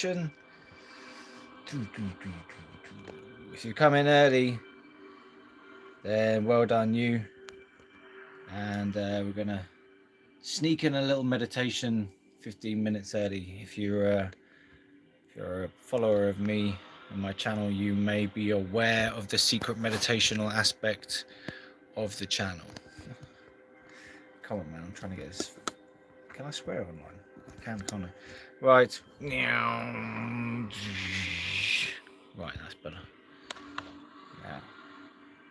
meditation. If you come in early, then well done you. And we're going to sneak in a little meditation 15 minutes early. If you're a follower of me and my channel, you may be aware of the secret meditational aspect of the channel. Come on, man, I'm trying to get this. Can I swear online? I can't I? Right. Right, that's better. Yeah.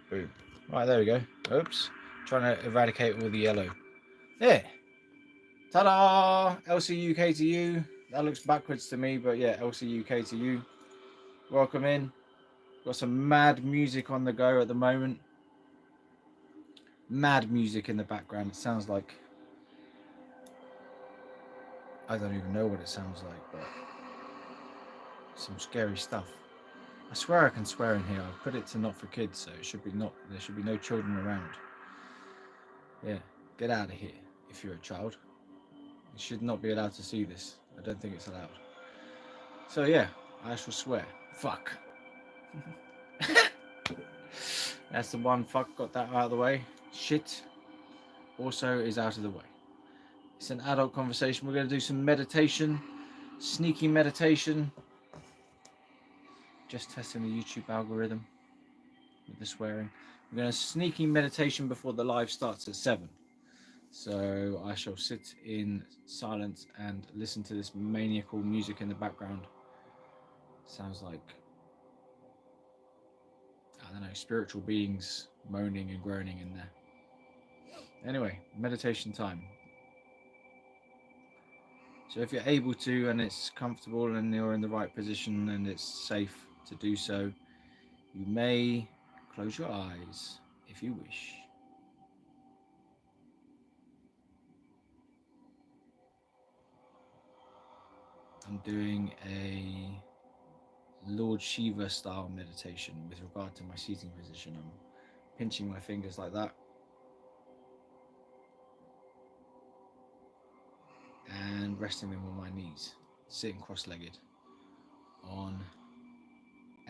Boom. Right, there we go. Oops. Trying to eradicate all the yellow. There. Ta-da! LCUK to you. That looks backwards to me, but yeah, LCUK to you. Welcome in. Got some mad music on the go at the moment. Mad music in the background. It sounds like... I don't even know what it sounds like, but... some scary stuff. I swear I can swear in here. I've put it to not for kids, so it should be not. There should be no children around. Yeah, get out of here if you're a child. You should not be allowed to see this. I don't think it's allowed. So yeah, I shall swear. Fuck. That's the one. Fuck, got that out of the way. Shit also is out of the way. It's an adult conversation. We're going to do some meditation, sneaky meditation. Just testing the YouTube algorithm with the swearing. We're going to sneaky meditation before the live starts at 7. So I shall sit in silence and listen to this maniacal music in the background. Sounds like, I don't know, spiritual beings moaning and groaning in there. Anyway, meditation time. So if you're able to and it's comfortable and you're in the right position and it's safe to do so, you may close your eyes if you wish. I'm doing a Lord Shiva style meditation with regard to my seating position. I'm pinching my fingers like that. And resting them on my knees, sitting cross-legged on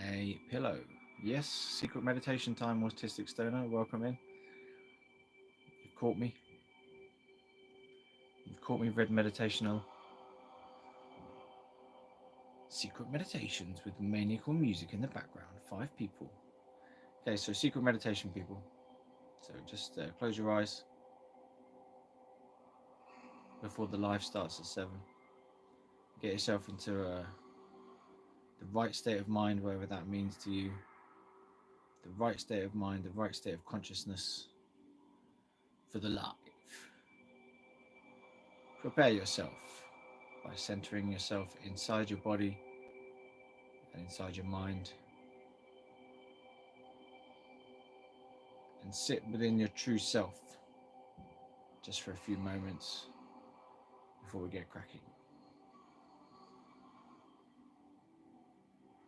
a pillow. Yes, secret meditation time, autistic stoner, welcome in. You've caught me. You've caught me, red meditational. Secret meditations with maniacal music in the background. 5 people. Okay, so secret meditation, people. So just close your eyes before the live starts at 7. Get yourself into the right state of mind, whatever that means to you. The right state of mind, the right state of consciousness for the live. Prepare yourself by centering yourself inside your body and inside your mind. And sit within your true self just for a few moments before we get cracking.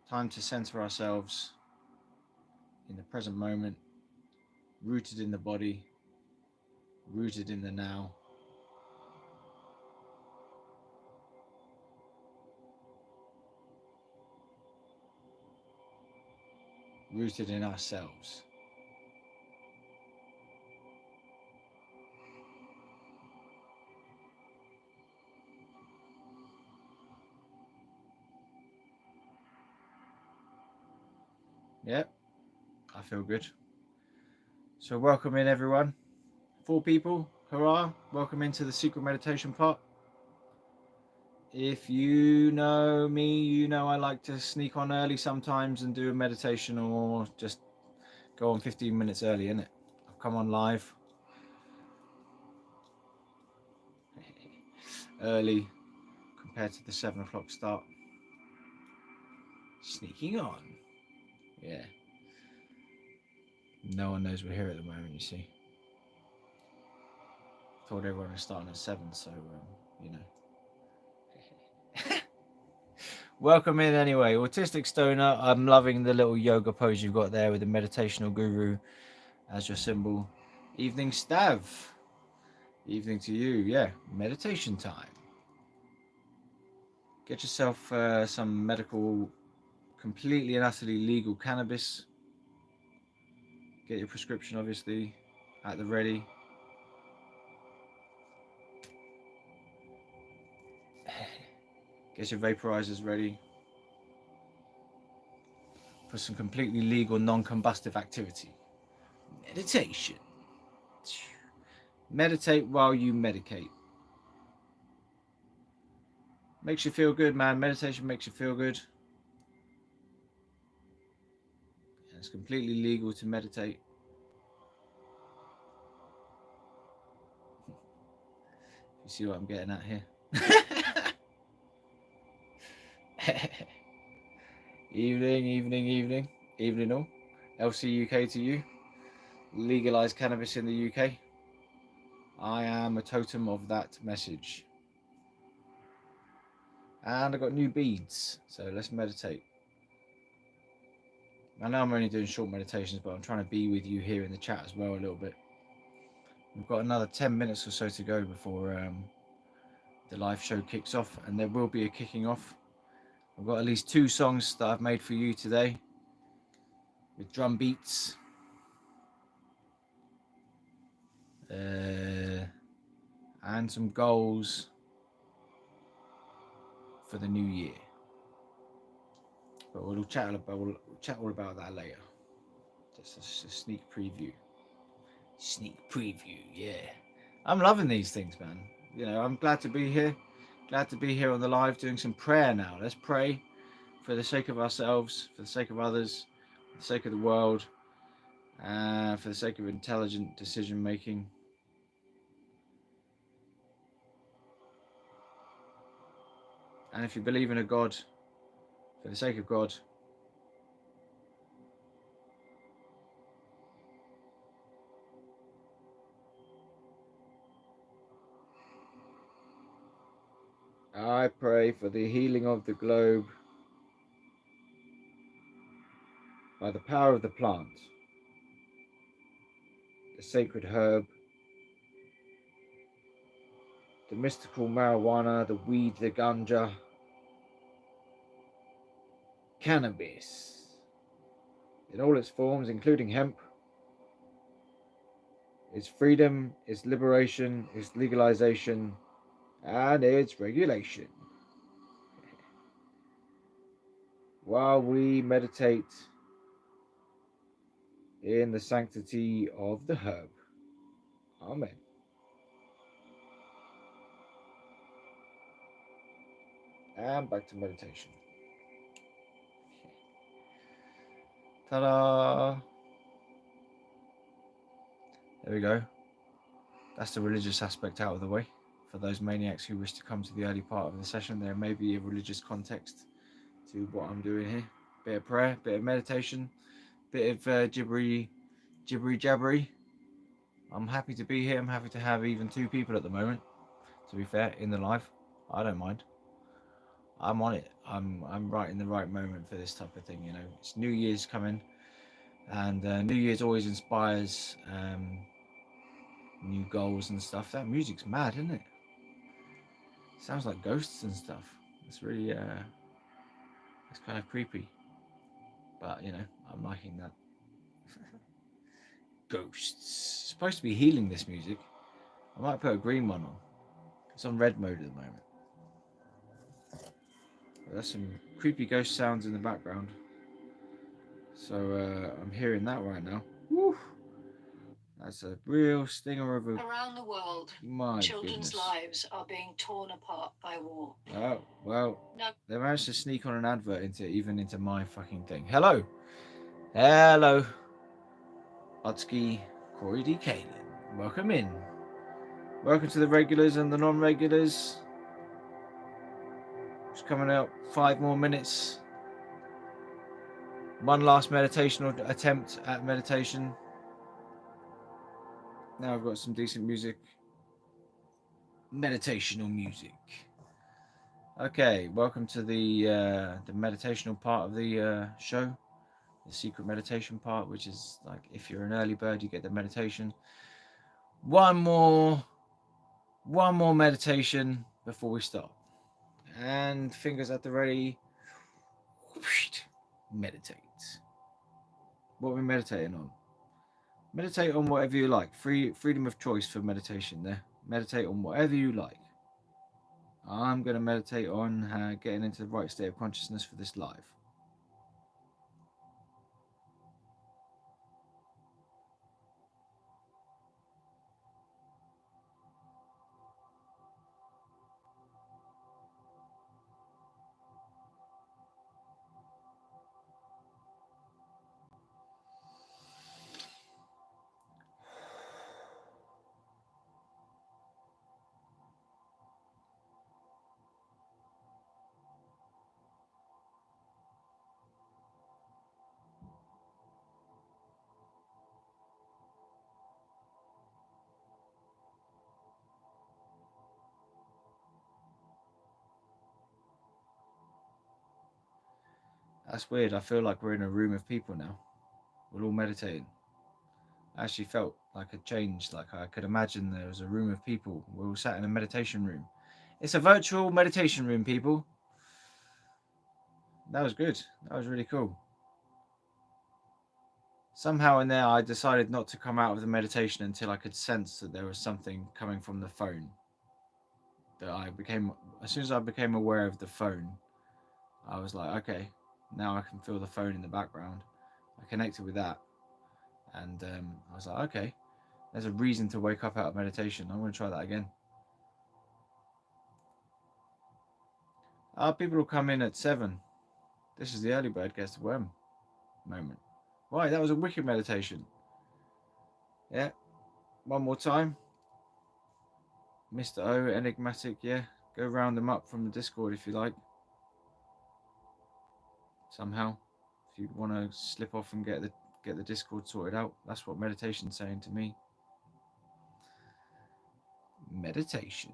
Time to center ourselves in the present moment, rooted in the body, rooted in the now. Rooted in ourselves. Yep, I feel good. So welcome in everyone. 4 people, hurrah, welcome into the secret meditation part. If you know me, you know I like to sneak on early sometimes and do a meditation or just go on 15 minutes early, innit? I've come on live early compared to the 7 o'clock start. Sneaking on. Yeah. No one knows we're here at the moment, you see. Told everyone we're starting at 7, so, you know. Welcome in anyway, Autistic Stoner. I'm loving the little yoga pose you've got there with the meditational guru as your symbol. Evening, Stav. Evening to you, yeah. Meditation time. Get yourself some medical, completely and utterly legal cannabis. Get your prescription, obviously, at the ready. Get your vaporizers ready for some completely legal, non-combustive activity. Meditation. Meditate while you medicate. Makes you feel good, man. Meditation makes you feel good. And it's completely legal to meditate. You see what I'm getting at here? Evening all. LCUK to you. Legalise cannabis in the UK. I am a totem of that message. And I got new beads, so let's meditate. I know I'm only doing short meditations, but I'm trying to be with you here in the chat as well a little bit. We've got another 10 minutes or so to go before the live show kicks off, and there will be a kicking off. I've got at least 2 songs that I've made for you today with drum beats. And some goals for the new year. But we'll chat all about that later. Just a sneak preview. Yeah. I'm loving these things, man. You know, I'm glad to be here. Glad to be here on the live doing some prayer now. Let's pray for the sake of ourselves, for the sake of others, for the sake of the world, for the sake of intelligent decision making. And if you believe in a God, for the sake of God, I pray for the healing of the globe by the power of the plant, the sacred herb, the mystical marijuana, the weed, the ganja, cannabis, in all its forms, including hemp, its freedom, its liberation, its legalization, and its regulation. While we meditate in the sanctity of the herb. Amen. And back to meditation. Ta-da! There we go. That's the religious aspect out of the way. For those maniacs who wish to come to the early part of the session, there may be a religious context to what I'm doing here. Bit of prayer, bit of meditation, bit of jibbery jabbery. I'm happy to be here. I'm happy to have even 2 people at the moment, to be fair, in the live. I don't mind. I'm on it. I'm right in the right moment for this type of thing, you know. It's New Year's coming, and New Year's always inspires new goals and stuff. That music's mad, isn't it? Sounds like ghosts and stuff. It's really it's kind of creepy, but you know, I'm liking that. Ghosts. It's supposed to be healing, this music. I might put a green one on. It's on red mode at the moment. There's some creepy ghost sounds in the background, so I'm hearing that right now. Woo! That's a real stinger of a... Around the world, children's lives are being torn apart by war. Oh, well, no. They managed to sneak on an advert into my fucking thing. Hello, Otsky, Corey D. Kalen. Welcome in. Welcome to the regulars and the non-regulars. Just coming out 5 more minutes. One last meditational attempt at meditation. Now I've got some decent music. Meditational music. Okay, welcome to the meditational part of the show. The secret meditation part, which is like, if you're an early bird, you get the meditation. One more meditation before we stop. And fingers at the ready. Meditate. What are we meditating on? Meditate on whatever you like. Freedom of choice for meditation there. Meditate on whatever you like. I'm going to meditate on getting into the right state of consciousness for this live. That's weird. I feel like we're in a room of people now. We're all meditating. I actually felt like a change. Like I could imagine there was a room of people. We're all sat in a meditation room. It's a virtual meditation room, people. That was good. That was really cool. Somehow in there, I decided not to come out of the meditation until I could sense that there was something coming from the phone. As soon as I became aware of the phone, I was like, okay, now I can feel the phone in the background. I connected with that, and I was like, okay, there's a reason to wake up out of meditation. I'm going to try that again. People will come in at 7. This is the early bird gets the worm moment. Right, that was a wicked meditation. Yeah, one more time. Mr. O, enigmatic, yeah. Go round them up from the Discord if you like. Somehow, if you want to slip off and get the Discord sorted out, that's what meditation's saying to me. Meditation.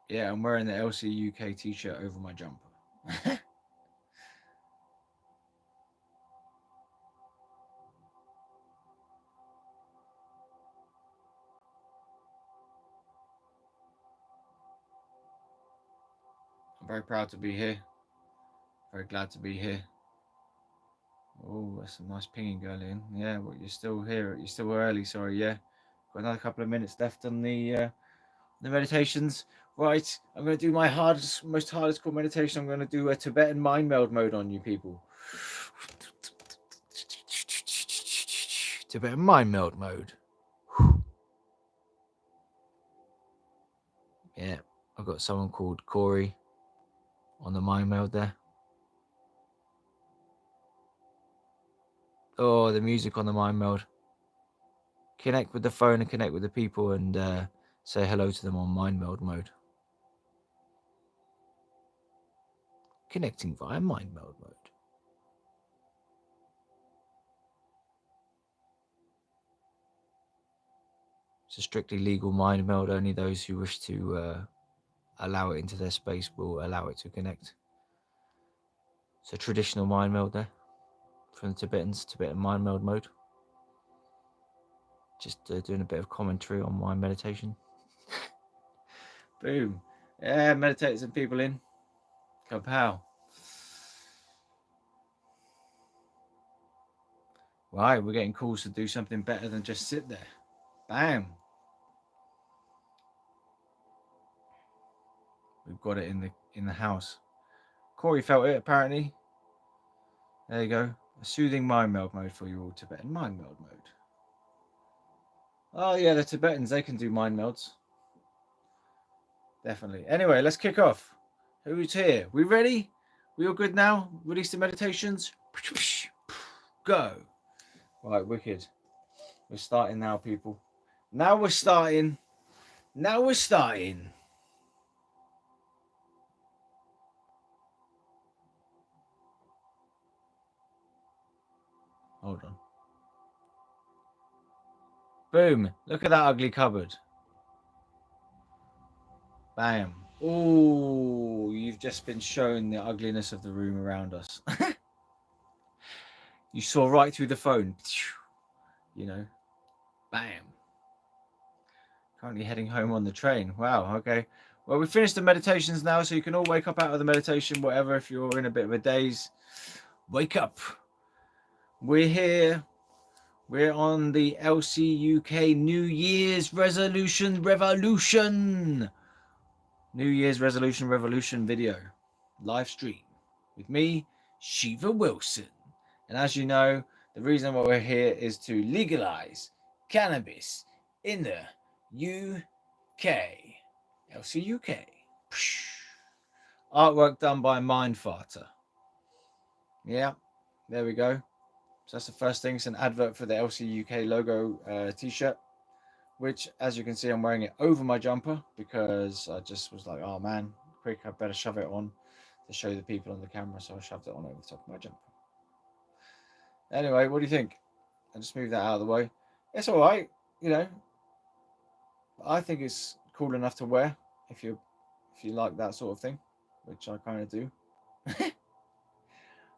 Yeah, I'm wearing the LCUK t-shirt over my jumper. I'm very proud to be here. Very glad to be here. Oh, that's some nice pinging going in. Yeah, well, you're still here. You're still early, sorry, yeah. Got another couple of minutes left on the meditations. Right, I'm going to do my most hardest core meditation. I'm going to do a Tibetan mind meld mode on you people. Tibetan mind meld mode. Yeah, I've got someone called Corey on the mind meld there. Oh, the music on the mind meld. Connect with the phone and connect with the people and say hello to them on mind meld mode. Connecting via mind meld mode. It's a strictly legal mind meld. Only those who wish to allow it into their space will allow it to connect. It's a traditional mind meld there from the Tibetans, Tibetan mind meld mode. Just doing a bit of commentary on my meditation. Boom. Yeah, meditate some people in. Kapow. Right, we're getting calls to do something better than just sit there. Bam. We've got it in the house. Corey felt it apparently. There you go. A soothing mind meld mode for you all. Tibetan mind meld mode. Oh yeah, the Tibetans, they can do mind melds. Definitely. Anyway, let's kick off. Who's here? We ready? We all good now? Release the meditations. Go. Right, wicked. We're starting now, people. Now we're starting. Hold on. Boom. Look at that ugly cupboard. Bam. Ooh, you've just been shown the ugliness of the room around us. You saw right through the phone. You know, bam. Currently heading home on the train. Wow, okay. Well, we finished the meditations now, so you can all wake up out of the meditation, whatever, if you're in a bit of a daze. Wake up. We're here. We're on the LCUK New Year's Resolution Revolution. New Year's Resolution Revolution video. Live stream. With me, Shiva Wilson. And as you know, the reason why we're here is to legalize cannabis in the UK. LCUK. Artwork done by Mindfarter. Yeah, there we go. So that's the first thing. It's an advert for the LCUK logo t-shirt, which, as you can see, I'm wearing it over my jumper because I just was like, oh man, quick, I better shove it on to show the people on the camera. So I shoved it on over the top of my jumper. Anyway, what do you think? I just moved that out of the way. It's all right, you know. I think it's cool enough to wear if you like that sort of thing, which I kind of do.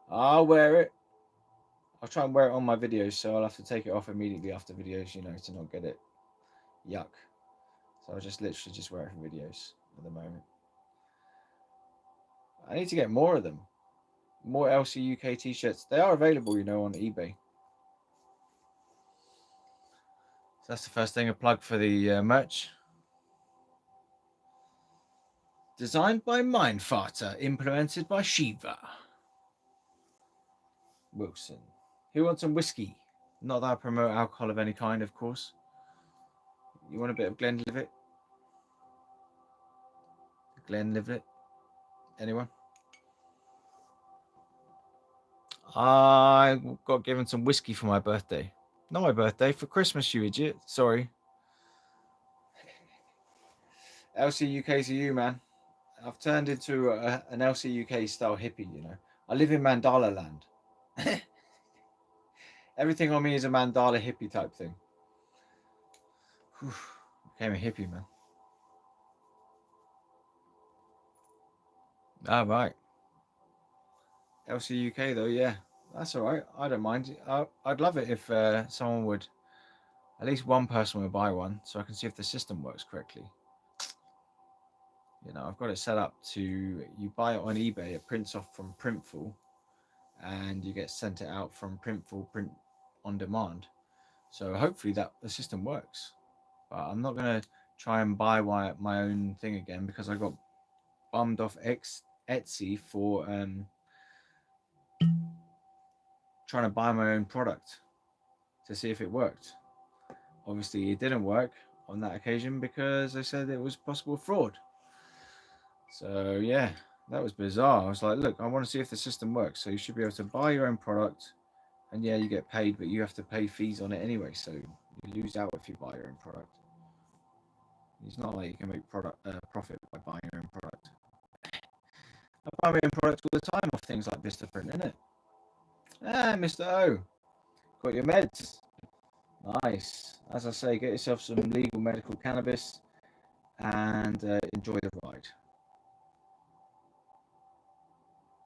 I'll wear it. I'll try and wear it on my videos, so I'll have to take it off immediately after videos, you know, to not get it yuck. So I'll just literally just wear it for videos at the moment. I need to get more of them. More LCUK t-shirts. They are available, you know, on eBay. So that's the first thing, a plug for the merch. Designed by Mindfarter, implemented by Shiva Wilson. Who wants some whiskey? Not that I promote alcohol of any kind, of course. You want a bit of Glenlivet? Glenlivet? Anyone? I got given some whiskey for my birthday. Not my birthday, for Christmas, you idiot. Sorry. LCUK to you, man. I've turned into an LCUK style hippie, you know. I live in Mandala land. Everything on me is a Mandala hippie type thing. Whew. Became a hippie, man. Ah, right. LCUK though, yeah. That's all right. I don't mind. I'd love it if someone would, at least one person would buy one so I can see if the system works correctly. You know, I've got it set up to, you buy it on eBay, it prints off from Printful, and you get sent it out from Printful, print on demand. So hopefully that the system works. But I'm not going to try and buy my own thing again because I got bummed off Etsy for trying to buy my own product to see if it worked. Obviously, it didn't work on that occasion because they said it was possible fraud. So yeah, that was bizarre. I was like, look, I want to see if the system works. So you should be able to buy your own product, and yeah, you get paid, but you have to pay fees on it anyway. So you lose out if you buy your own product. It's not like you can make profit by buying your own product. I buy my own product all the time off things like Vistaprint, isn't it? Ah, Mr. O, got your meds. Nice. As I say, get yourself some legal medical cannabis and enjoy the ride.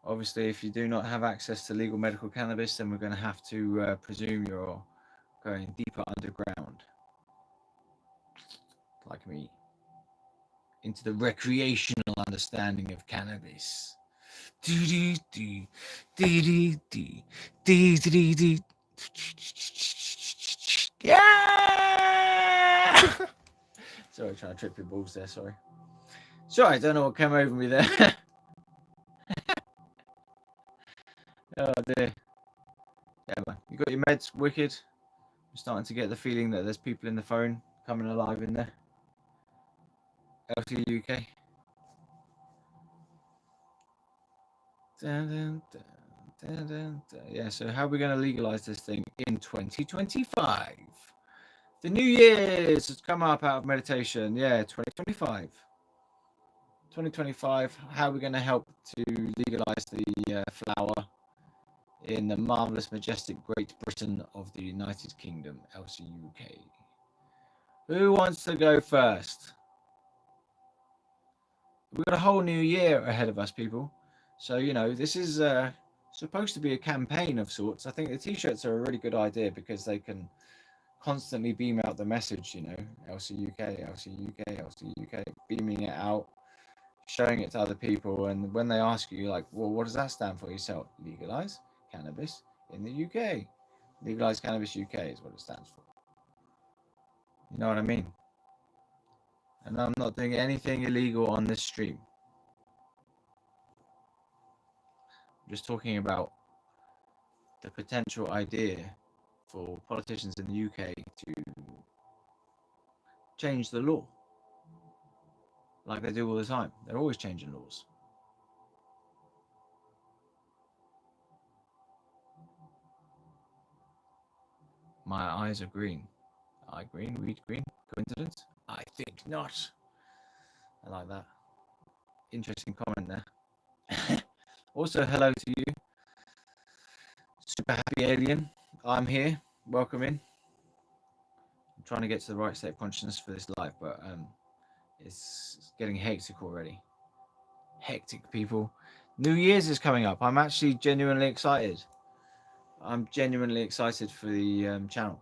Obviously, if you do not have access to legal medical cannabis, then we're going to have to presume you're going deeper underground, like me, into the recreational understanding of cannabis. Yeah! Sorry, trying to trip your balls there, sorry. Sorry, I don't know what came over me there. Oh dear. Yeah, man. You got your meds, wicked. I'm starting to get the feeling that there's people in the phone coming alive in there. LCUK. Yeah, so how are we going to legalize this thing in 2025? The New Year's has come up out of meditation. Yeah, 2025. 2025, how are we going to help to legalize the flower in the marvelous, majestic Great Britain of the United Kingdom, LCUK? Who wants to go first? We've got a whole new year ahead of us, people. So, you know, this is supposed to be a campaign of sorts. I think the t-shirts are a really good idea because they can constantly beam out the message, you know, LCUK, LCUK, LCUK, beaming it out, showing it to other people. And when they ask you, like, well, what does that stand for? You say, legalize cannabis in the UK. Legalize cannabis UK is what it stands for. You know what I mean? And I'm not doing anything illegal on this stream. I'm just talking about the potential idea for politicians in the UK to change the law like they do all the time. They're always changing laws. My eyes are green. Eye green, weed green. Coincidence? I think not. I like that. Interesting comment there. Also, hello to you. Super happy alien. I'm here. Welcome in. I'm trying to get to the right state of consciousness for this live, but it's getting hectic already. Hectic, people. New Year's is coming up. I'm actually genuinely excited. I'm genuinely excited for the channel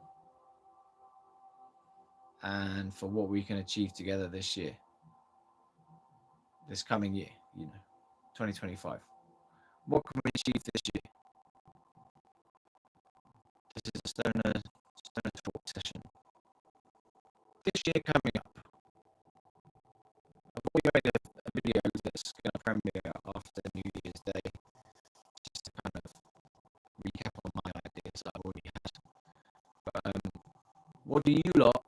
and for what we can achieve together this year, this coming year, you know, 2025. What can we achieve this year? This is a stoner talk session. This year coming up, I've already made a video that's going to premiere after New Year's Day, just to kind of recap on my ideas that I've already had. But what do you lot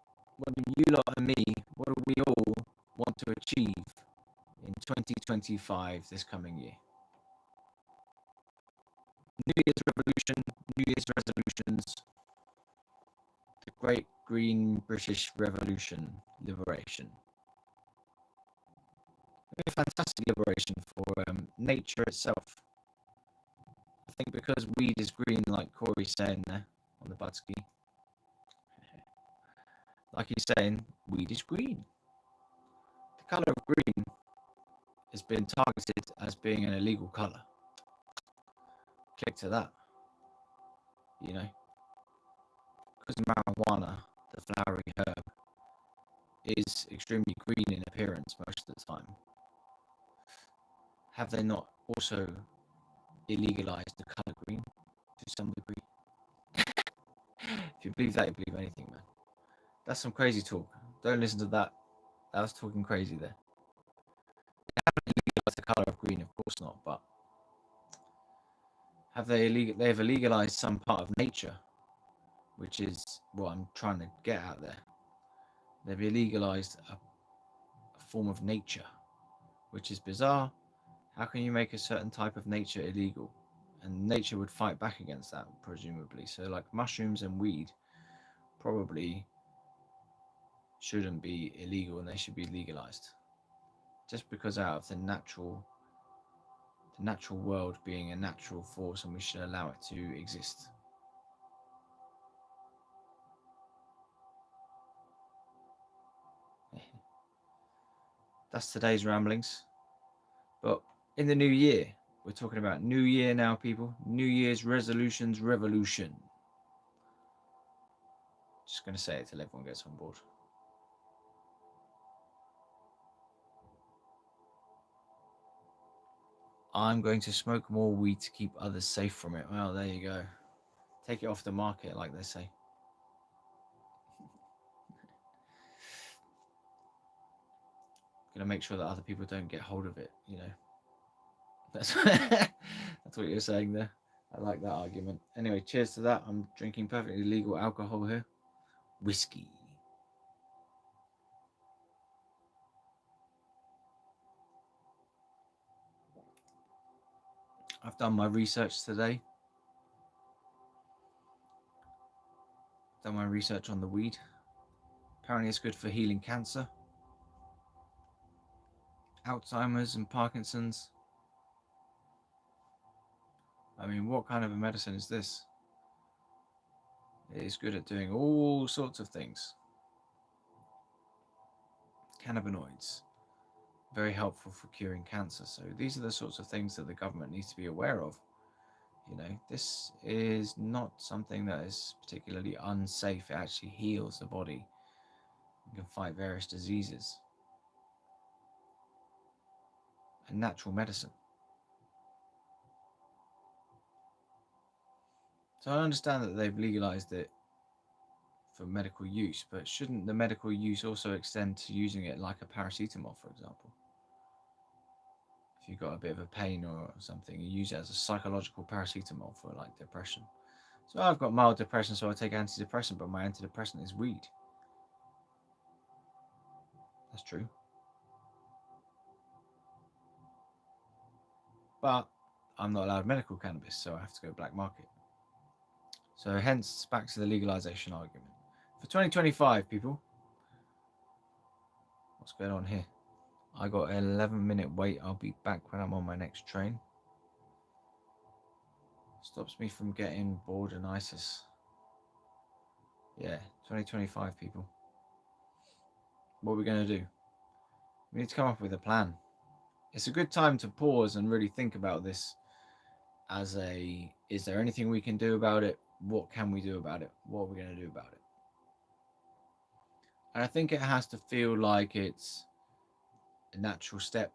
and me, what do we all want to achieve in 2025, this coming year? New Year's revolution, New Year's resolutions, the Great Green British Revolution, liberation. A fantastic liberation for nature itself. I think because weed is green, like Corey's saying there on the Budski, like he's saying, weed is green. The colour of green has been targeted as being an illegal colour. Click to that, you know, because marijuana, the flowery herb, is extremely green in appearance most of the time. Have they not also illegalized the colour green to some degree? If you believe that, you believe anything, man. That's some crazy talk. Don't listen to that. That was talking crazy there. They haven't illegalized the colour of green, of course not, but they've illegalized some part of nature, which is what I'm trying to get out there. They've illegalized a form of nature, which is bizarre. How can you make a certain type of nature illegal? And nature would fight back against that, presumably. So like mushrooms and weed probably shouldn't be illegal and they should be legalized. Just because out of the natural world being a natural force, and we should allow it to exist. That's today's ramblings. But in the new year, we're talking about new year now, people. New Year's resolutions revolution. Just going to say it till everyone gets on board. I'm going to smoke more weed to keep others safe from it. Well, there you go. Take it off the market, like they say. Going to make sure that other people don't get hold of it, you know. That's what you're saying there. I like that argument. Anyway, cheers to that. I'm drinking perfectly legal alcohol here. Whiskey. I've done my research today. Done my research on the weed. Apparently it's good for healing cancer, Alzheimer's and Parkinson's. I mean, what kind of a medicine is this? It is good at doing all sorts of things. Cannabinoids, very helpful for curing cancer. So these are the sorts of things that the government needs to be aware of This is not something that is particularly unsafe. It actually heals the body and can fight various diseases. A natural medicine. So I understand that they've legalized it for medical use, but shouldn't the medical use also extend to using it like a paracetamol, for example? If you've got a bit of a pain or something, you use it as a psychological paracetamol for like depression. So I've got mild depression, so I take antidepressant, but my antidepressant is weed. That's true. But I'm not allowed medical cannabis, so I have to go black market. So hence, back to the legalization argument. For 2025, people, what's going on here? I got an 11-minute wait. I'll be back when I'm on my next train. Stops me from getting bored and ISIS. Yeah, 2025, people. What are we going to do? We need to come up with a plan. It's a good time to pause and really think about this is there anything we can do about it? What can we do about it? What are we going to do about it? And I think it has to feel like it's a natural step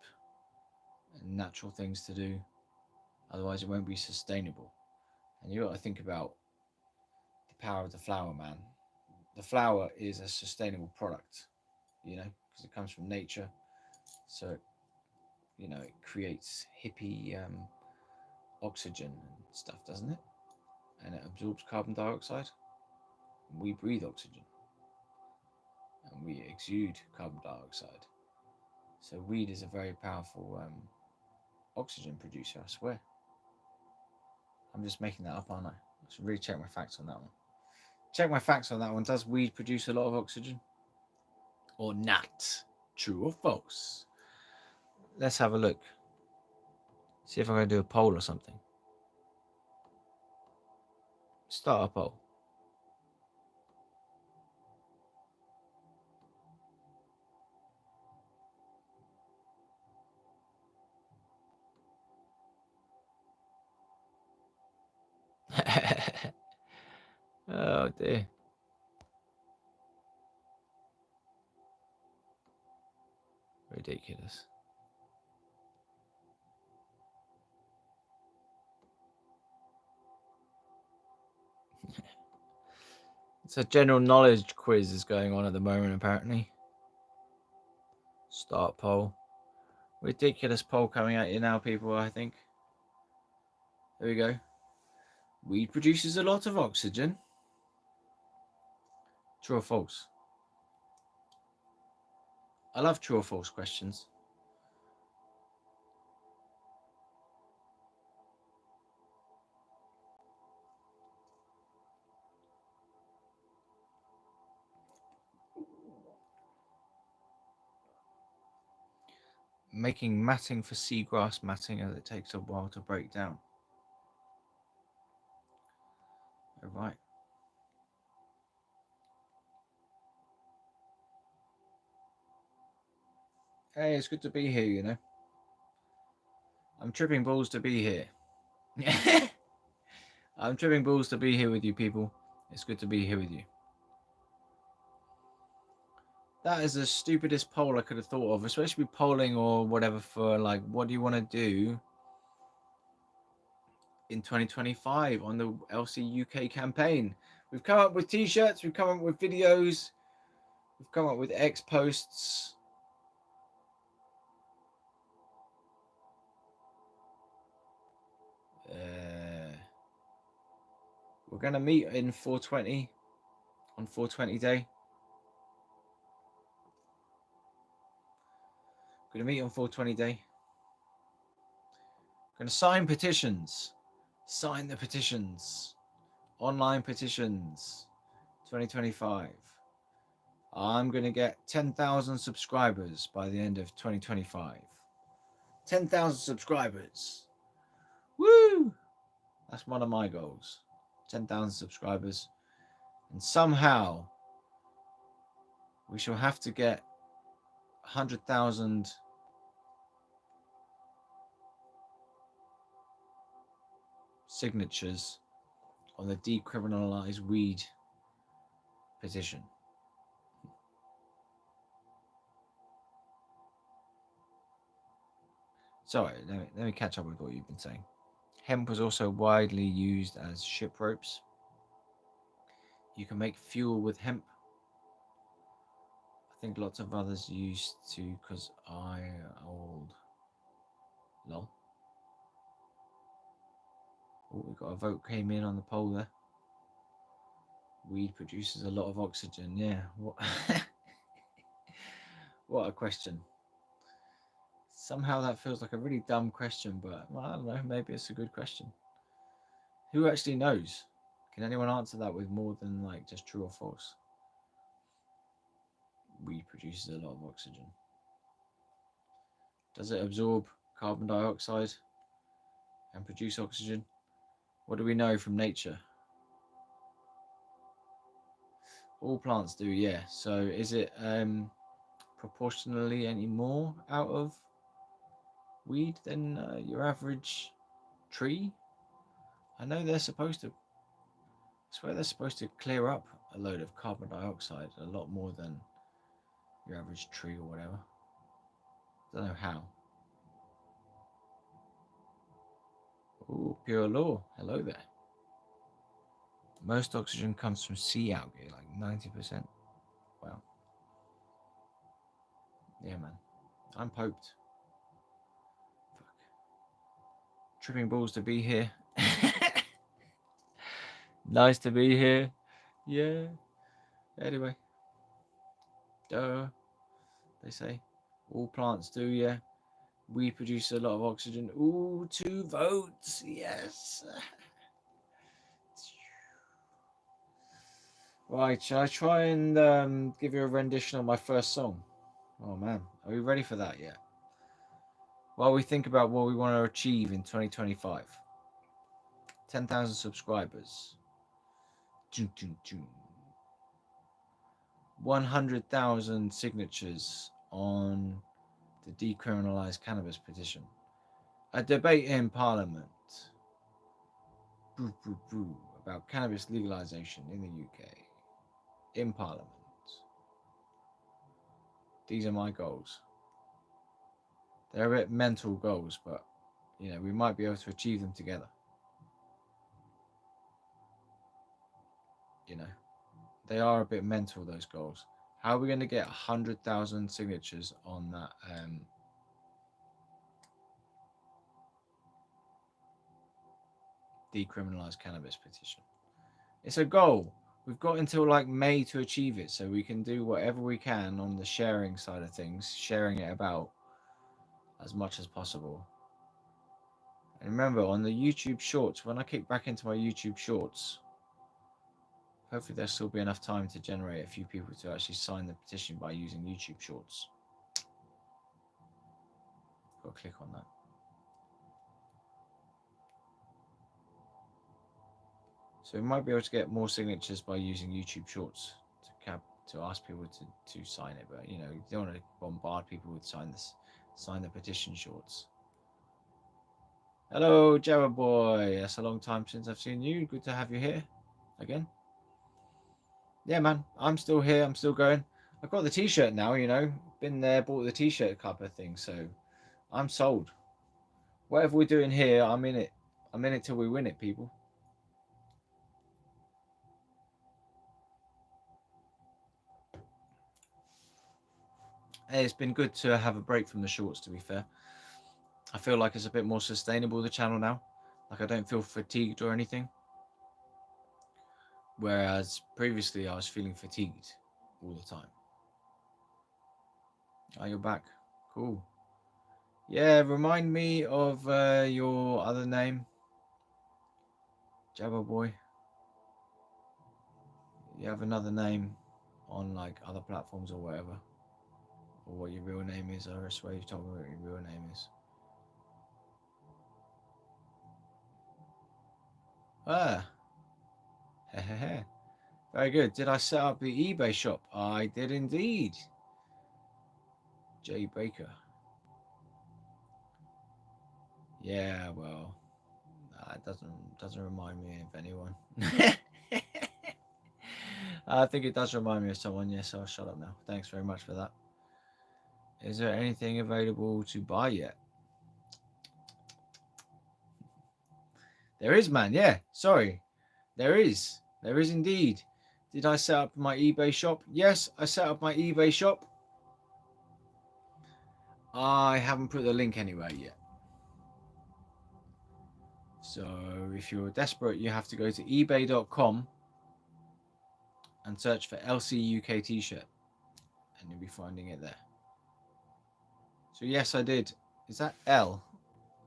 and natural things to do. Otherwise, it won't be sustainable. And you got to think about the power of the flower, man. The flower is a sustainable product, because it comes from nature. So, it creates hippie oxygen and stuff, doesn't it? And it absorbs carbon dioxide. We breathe oxygen. And we exude carbon dioxide. So weed is a very powerful oxygen producer, I swear. I'm just making that up, aren't I? I should really check my facts on that one. Check my facts on that one. Does weed produce a lot of oxygen? Or not? True or false? Let's have a look. See if I can do a poll or something. Start a poll. Oh dear. Ridiculous. It's a general knowledge quiz is going on at the moment, apparently. Start poll. Ridiculous poll coming at you now, people, I think. There we go. Weed produces a lot of oxygen. True or false? I love true or false questions. Making matting for seagrass matting as it takes a while to break down. All right. Hey, it's good to be here, I'm tripping balls to be here. I'm tripping balls to be here with you, people. It's good to be here with you. That is the stupidest poll I could have thought of, especially polling or whatever for like, what do you want to do in 2025 on the LCUK campaign? We've come up with t-shirts, we've come up with videos, we've come up with X posts. We're going to meet in 420 on 420 day. Going to meet on 420 day. Going to sign petitions. Sign the petitions. Online petitions. 2025. I'm going to get 10,000 subscribers by the end of 2025. 10,000 subscribers. Woo! That's one of my goals. 10,000 subscribers. And somehow we shall have to get 100,000 signatures on the decriminalized weed petition. Sorry, let me catch up with what you've been saying. Hemp was also widely used as ship ropes. You can make fuel with hemp. I think lots of others used to, because old. Lol. Oh, we got a vote came in on the poll there. Weed produces a lot of oxygen. Yeah. What? What a question. Somehow that feels like a really dumb question, but well, I don't know. Maybe it's a good question. Who actually knows? Can anyone answer that with more than like just true or false? Weed produces a lot of oxygen. Does it absorb carbon dioxide and produce oxygen? What do we know from nature? All plants do, yeah. So is it proportionally any more out of weed than your average tree? I know they're supposed to. I swear they're supposed to clear up a load of carbon dioxide a lot more than your average tree or whatever. Don't know how. Oh, pure law. Hello there. Most oxygen comes from sea algae, like 90%. Wow. Yeah, man. I'm poked. Fuck. Tripping balls to be here. Nice to be here. Yeah. Anyway. Duh. They say. All plants do, yeah. We produce a lot of oxygen. Ooh, 2 votes. Yes. Right, shall I try and give you a rendition of my first song? Oh man, are we ready for that yet? While we think about what we want to achieve in 2025. 10,000 subscribers. 100,000 signatures on the decriminalized cannabis petition. A debate in Parliament. About cannabis legalization in the UK. In Parliament. These are my goals. They're a bit mental goals, but you know, we might be able to achieve them together. You know, they are a bit mental, those goals. How are we going to get 100,000 signatures on that decriminalized cannabis petition? It's a goal. We've got until like May to achieve it, so we can do whatever we can on the sharing side of things, sharing it about as much as possible. And remember, on the YouTube Shorts, when I kick back into my YouTube Shorts, hopefully there'll still be enough time to generate a few people to actually sign the petition by using YouTube Shorts. Got to click on that. So we might be able to get more signatures by using YouTube Shorts to ask people to sign it, but you know, you don't want to bombard people with sign the petition shorts. Hello, Java boy. That's a long time since I've seen you. Good to have you here again. Yeah, man. I'm still here. I'm still going. I've got the t-shirt now, you know. Been there, bought the t-shirt cup of thing, so I'm sold. Whatever we're doing here, I'm in it. I'm in it till we win it, people. Hey, it's been good to have a break from the shorts, to be fair. I feel like it's a bit more sustainable, the channel now. Like I don't feel fatigued or anything. Whereas previously I was feeling fatigued all the time. Oh, you're back. Cool. Yeah, remind me of your other name. Jabba boy. You have another name on like other platforms or whatever. Or what your real name is. I swear you told me what your real name is. Ah. Hehehe. Very good. Did I set up the eBay shop? I did indeed. Jay Baker. Yeah, well, It doesn't remind me of anyone. I think it does remind me of someone. Yes, I'll shut up now. Thanks very much for that. Is there anything available to buy yet? There is, man. Yeah, sorry. There is. There is indeed. Did I set up my eBay shop? Yes, I set up my eBay shop. I haven't put the link anywhere yet. So if you're desperate, you have to go to ebay.com and search for LCUK t-shirt, and you'll be finding it there. So yes, I did. Is that L?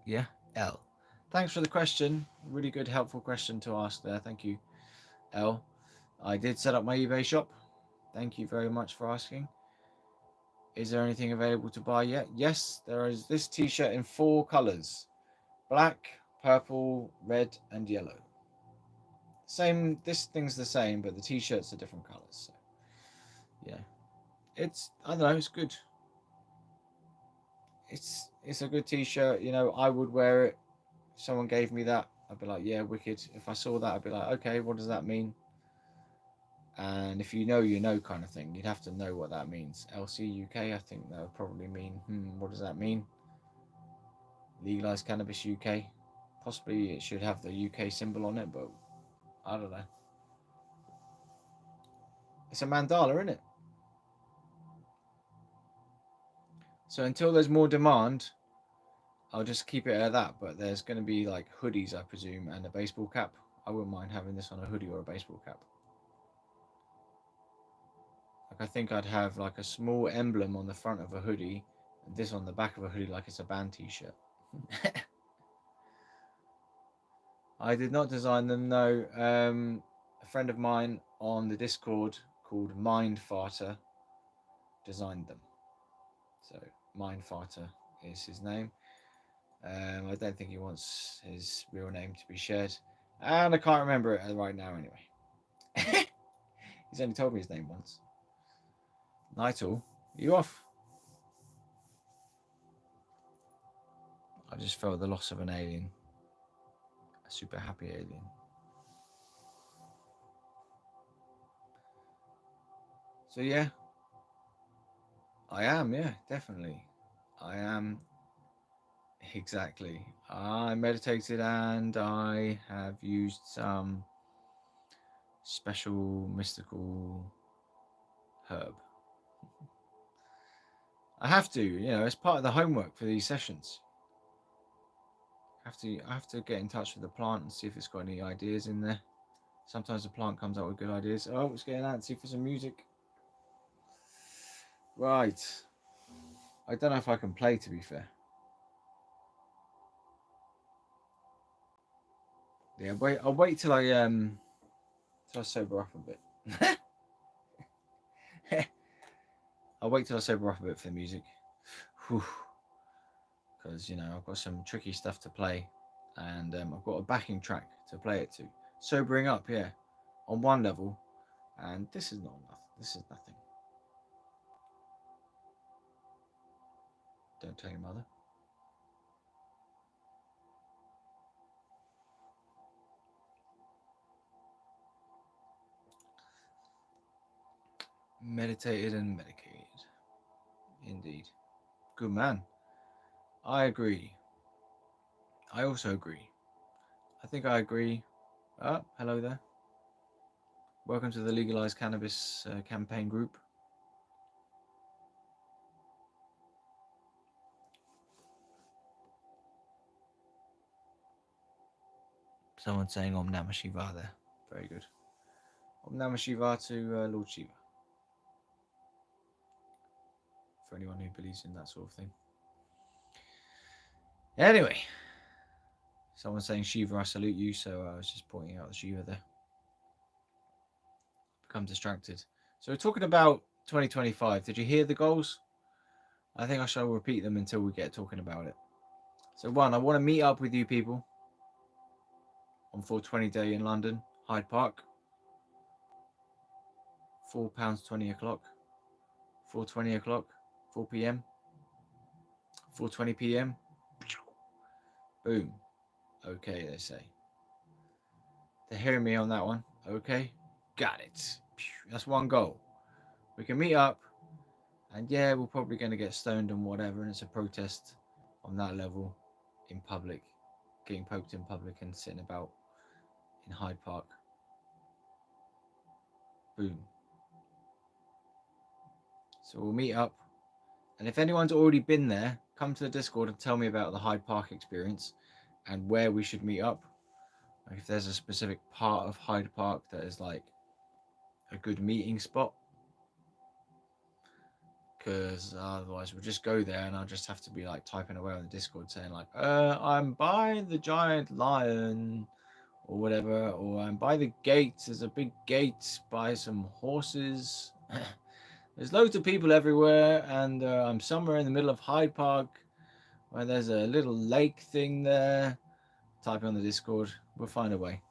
Yeah, L. Thanks for the question. Really good, helpful question to ask there. Thank you, L. I did set up my eBay shop. Thank you very much for asking. Is there anything available to buy yet? Yes, there is this t-shirt in 4 colors: black, purple, red, and yellow. Same, this thing's the same, but the t-shirts are different colors. So, yeah, I don't know, it's good. It's a good t-shirt. You know, I would wear it. If someone gave me that, I'd be like, yeah, wicked. If I saw that, I'd be like, okay, what does that mean? And if you know, you know, kind of thing. You'd have to know what that means. LCUK, I think that would probably mean, what does that mean? Legalize Cannabis UK. Possibly it should have the UK symbol on it, but I don't know. It's a mandala, isn't it? So until there's more demand, I'll just keep it at that. But there's going to be like hoodies, I presume, and a baseball cap. I wouldn't mind having this on a hoodie or a baseball cap. Like, I think I'd have like a small emblem on the front of a hoodie, and this on the back of a hoodie, like it's a band t-shirt. I did not design them, no. A friend of mine on the Discord called Mind Farter designed them. So Mind Farter is his name. I don't think he wants his real name to be shared, and I can't remember it right now anyway. He's only told me his name once. Nightle, you off? I just felt the loss of an alien. A super happy alien. So yeah, I am, yeah, definitely. I am, exactly. I meditated and I have used some special mystical herb. I have to, you know, it's part of the homework for these sessions. I have to get in touch with the plant and see if it's got any ideas in there. Sometimes the plant comes up with good ideas. Oh, it's getting antsy for some music. Right. I don't know if I can play, to be fair. Yeah, I'll wait till I sober up a bit. I'll wait till I sober up a bit for the music. Because, you know, I've got some tricky stuff to play, and I've got a backing track to play it to. Sobering up, yeah, on one level, and this is not enough. This is nothing. Don't tell your mother. Meditated and medicated. Indeed. Good man. I agree. I also agree. I think I agree. Oh, hello there. Welcome to the Legalized Cannabis campaign group. Someone saying Om Namah Shiva there. Very good. Om Namah Shiva to Lord Shiva. For anyone who believes in that sort of thing. Anyway, someone saying Shiva, I salute you. So I was just pointing out the Shiva there. Become distracted. So we're talking about 2025. Did you hear the goals? I think I shall repeat them until we get talking about it. So 1, I want to meet up with you people on 420 Day in London, Hyde Park. £4.20 o'clock. 4:20 o'clock. 4 p.m. 4:20 p.m. Boom. Okay, they say. They're hearing me on that one. Okay, got it. That's one goal. We can meet up, and yeah, we're probably going to get stoned and whatever, and it's a protest on that level in public, getting poked in public and sitting about in Hyde Park. Boom. So we'll meet up, and if anyone's already been there, come to the Discord and tell me about the Hyde Park experience and where we should meet up. Like if there's a specific part of Hyde Park that is like a good meeting spot, because otherwise we'll just go there and I'll just have to be like typing away on the Discord saying like, I'm by the giant lion or whatever, or I'm by the gate. There's a big gate by some horses. There's loads of people everywhere, and I'm somewhere in the middle of Hyde Park where there's a little lake thing there. Type on the Discord. We'll find a way.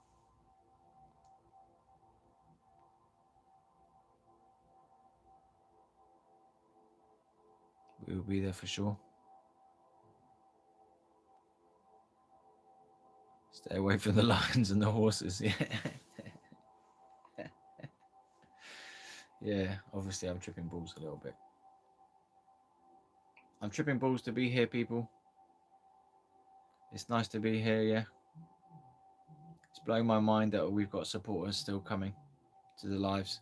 We will be there for sure. Stay away from the lions and the horses. Yeah. Yeah, obviously I'm tripping balls a little bit. I'm tripping balls to be here, people. It's nice to be here, yeah. It's blowing my mind that we've got supporters still coming to the lives.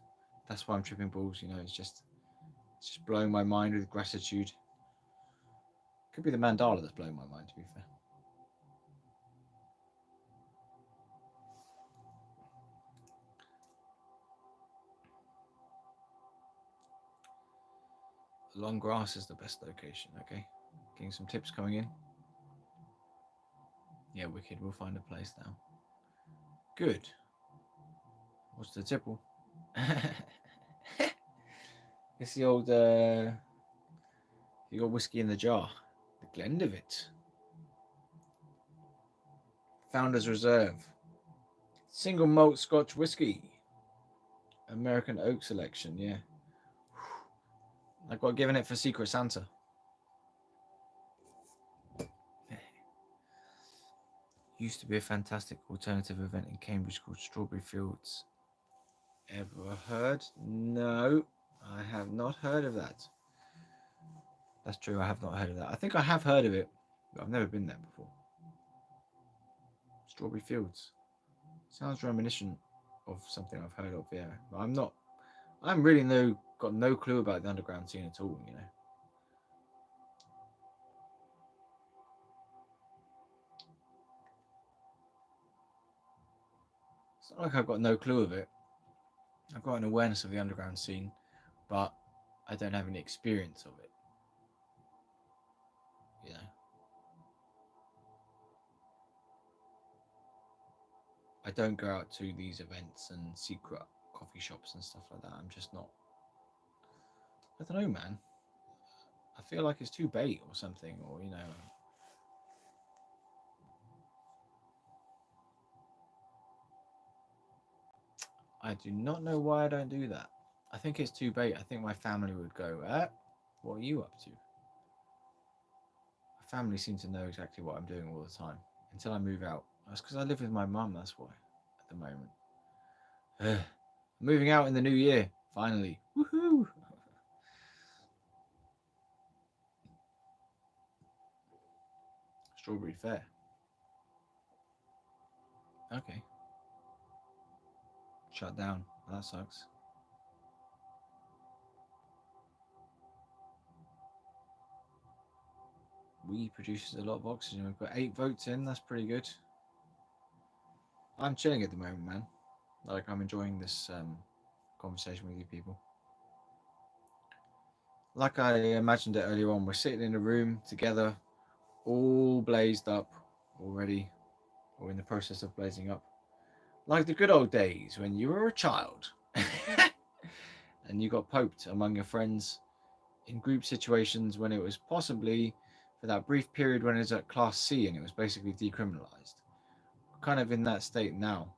That's why I'm tripping balls, you know, it's just blowing my mind with gratitude. Could be the mandala that's blowing my mind, to be fair. Long grass is the best location, okay? Getting some tips coming in. Yeah, wicked, we'll find a place now. Good. What's the tipple? It's the old whiskey in the jar. The Glenlivet. Founders Reserve. Single malt Scotch whiskey. American oak selection, yeah. I got given it for Secret Santa. Used to be a fantastic alternative event in Cambridge called Strawberry Fields. Ever heard? No, I have not heard of that. That's true, I have not heard of that. I think I have heard of it, but I've never been there before. Strawberry Fields. Sounds reminiscent of something I've heard of, yeah. But I'm really got no clue about the underground scene at all, you know. It's not like I've got no clue of it. I've got an awareness of the underground scene, but I don't have any experience of it. You know. I don't go out to these events and secret coffee shops and stuff like that. I'm just not. I don't know, man. I feel like it's too bait or something, or you know. I do not know why I don't do that. I think it's too bait. I think my family would go, what are you up to? My family seem to know exactly what I'm doing all the time until I move out. That's because I live with my mum, that's why, at the moment. Moving out in the new year, finally. Woohoo! Strawberry Fair. Okay. Shut down. That sucks. Weed produces a lot of oxygen. We've got 8 votes in. That's pretty good. I'm chilling at the moment, man. Like, I'm enjoying this conversation with you people. Like I imagined it earlier on, we're sitting in a room together, all blazed up already, or in the process of blazing up. Like the good old days when you were a child and you got poked among your friends in group situations when it was possibly for that brief period when it was at Class C and it was basically decriminalized. We're kind of in that state now.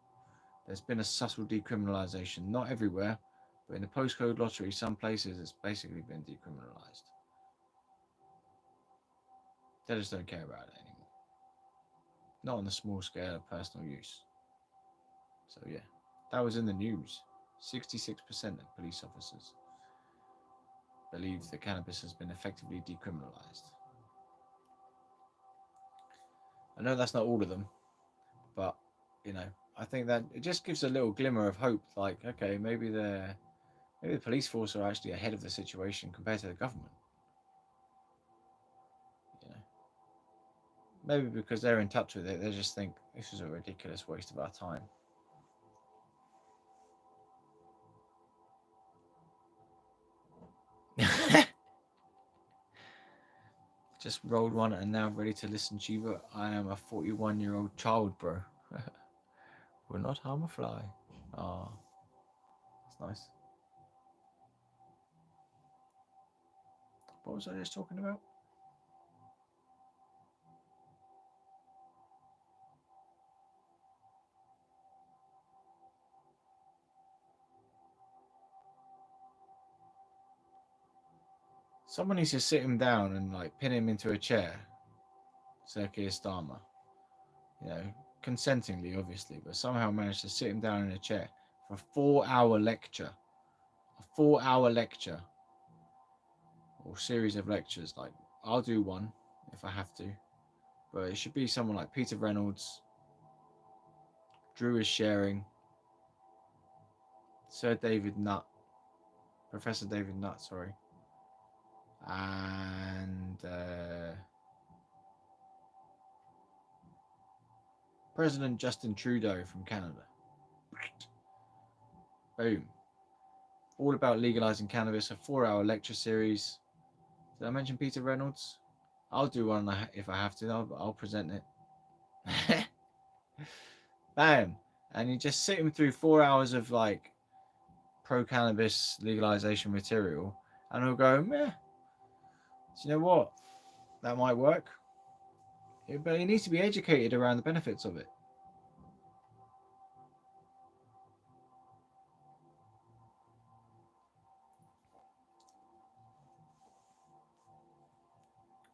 There's been a subtle decriminalization, not everywhere, but in the postcode lottery, some places it's basically been decriminalized. They just don't care about it anymore. Not on the small scale of personal use. So yeah, that was in the news. 66% of police officers believe that cannabis has been effectively decriminalized. I know that's not all of them, but I think that it just gives a little glimmer of hope. Like, okay, maybe the police force are actually ahead of the situation compared to the government. Maybe because they're in touch with it, they just think this is a ridiculous waste of our time. Just rolled one and now ready to listen to you, but I am a 41-year-old child, bro. Will not harm a fly. Ah, that's nice. What was I just talking about? Someone needs to sit him down and like pin him into a chair. Sir Keir Starmer. Consentingly, obviously, but somehow managed to sit him down in a chair for a 4-hour lecture. A 4-hour lecture. Or series of lectures. Like, I'll do one if I have to. But it should be someone like Peter Reynolds, Drew is sharing, Sir David Nutt, Professor David Nutt, sorry, and President Justin Trudeau from Canada. Boom. All about legalizing cannabis, a 4-hour lecture series. Did I mention Peter Reynolds? I'll do one if I have to. I'll present it. Bam. And you just sit him through 4 hours of like pro-cannabis legalization material, and he'll go, meh. Do you know what? That might work. But he needs to be educated around the benefits of it.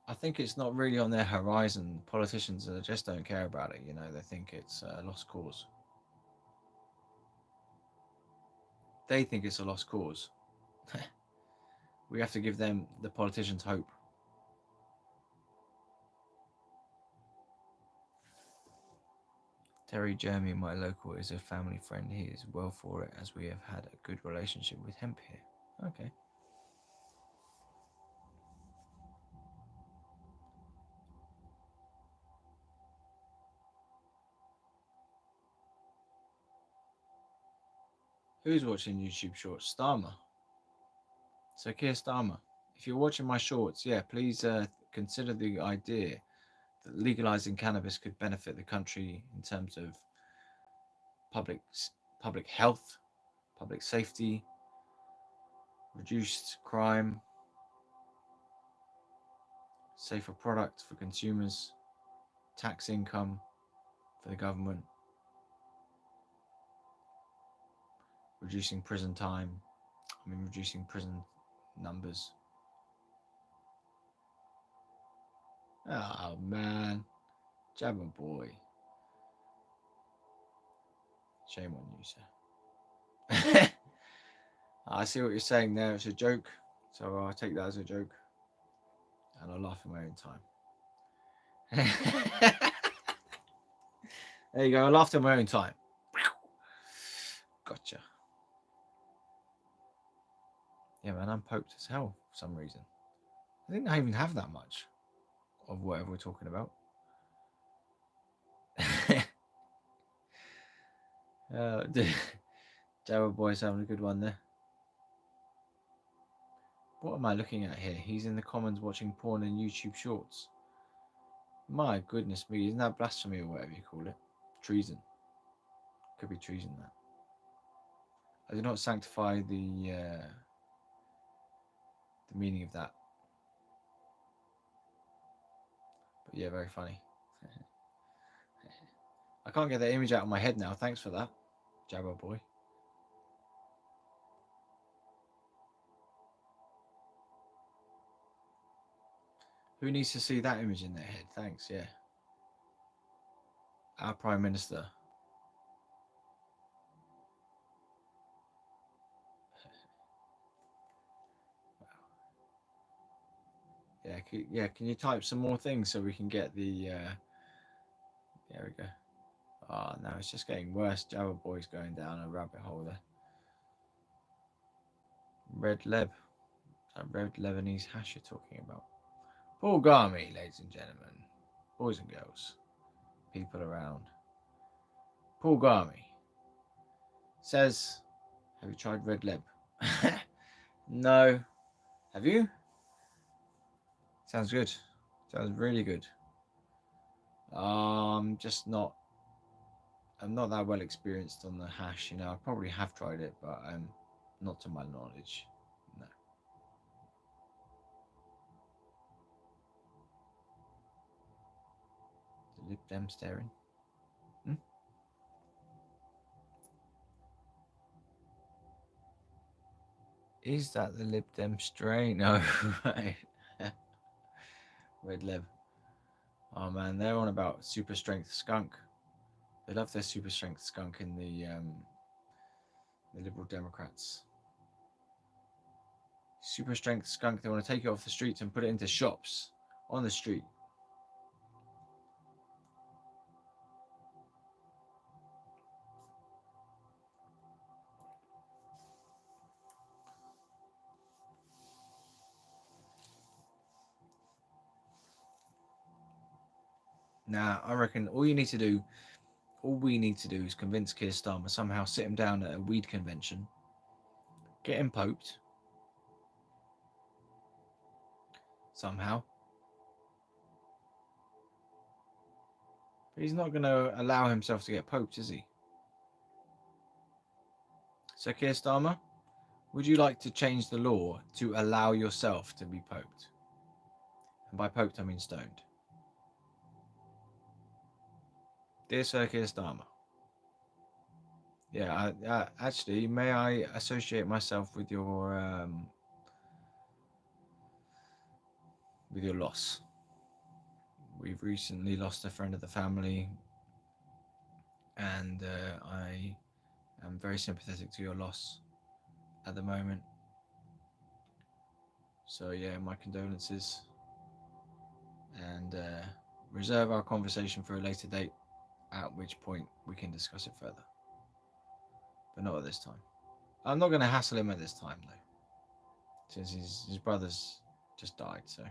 I think it's not really on their horizon. Politicians just don't care about it. They think it's a lost cause. They think it's a lost cause. We have to give them, the politicians, hope. Terry Jeremy, my local, is a family friend. He is well for it, as we have had a good relationship with hemp here. Okay. Who's watching YouTube Shorts? Starmer. So Keir Starmer, if you're watching my shorts, yeah, please consider the idea that legalizing cannabis could benefit the country in terms of public health, public safety, reduced crime, safer product for consumers, tax income for the government, reducing prison time, reducing prison numbers. Oh man, Jabba boy. Shame on you, sir. I see what you're saying there. It's a joke, so I'll take that as a joke, and I'll laugh in my own time. There you go. I laughed in my own time. Gotcha. Yeah, man, I'm poked as hell for some reason. I think I even have that much of whatever we're talking about. Jabba boy's having a good one there. What am I looking at here? He's in the comments watching porn and YouTube shorts. My goodness me, isn't that blasphemy or whatever you call it? Treason. Could be treason, that. I do not sanctify the meaning of that. But yeah, very funny. I can't get that image out of my head now. Thanks for that, Jabba boy. Who needs to see that image in their head? Thanks, yeah. Our Prime Minister. Can you type some more things so we can get the? There we go. Oh no, it's just getting worse. Java boy's going down a rabbit hole there. Red Leb. That red Lebanese hash you're talking about. Paul Garmy, ladies and gentlemen, boys and girls, people around. Paul Garmy says, "Have you tried Red Leb?" No. Have you? Sounds good. Sounds really good. Just not. I'm not that well experienced on the hash. I probably have tried it, but not to my knowledge. No. The Lib Dem staring. Is that the Lib Dem strain? No, right. Red Leb. Oh man, they're on about super strength skunk. They love their super strength skunk in the Liberal Democrats. Super strength skunk. They want to take it off the streets and put it into shops on the street. Now, I reckon all we need to do is convince Keir Starmer, somehow sit him down at a weed convention, get him poked, somehow. But he's not going to allow himself to get poked, is he? So, Keir Starmer, would you like to change the law to allow yourself to be poked? And by poked, I mean stoned. Dear Sir Keir Starmer, yeah, actually, may I associate myself with your loss? We've recently lost a friend of the family, and I am very sympathetic to your loss at the moment. So yeah, my condolences, and reserve our conversation for a later date, at which point we can discuss it further. But not at this time. I'm not going to hassle him at this time, though, since his brother's just died. So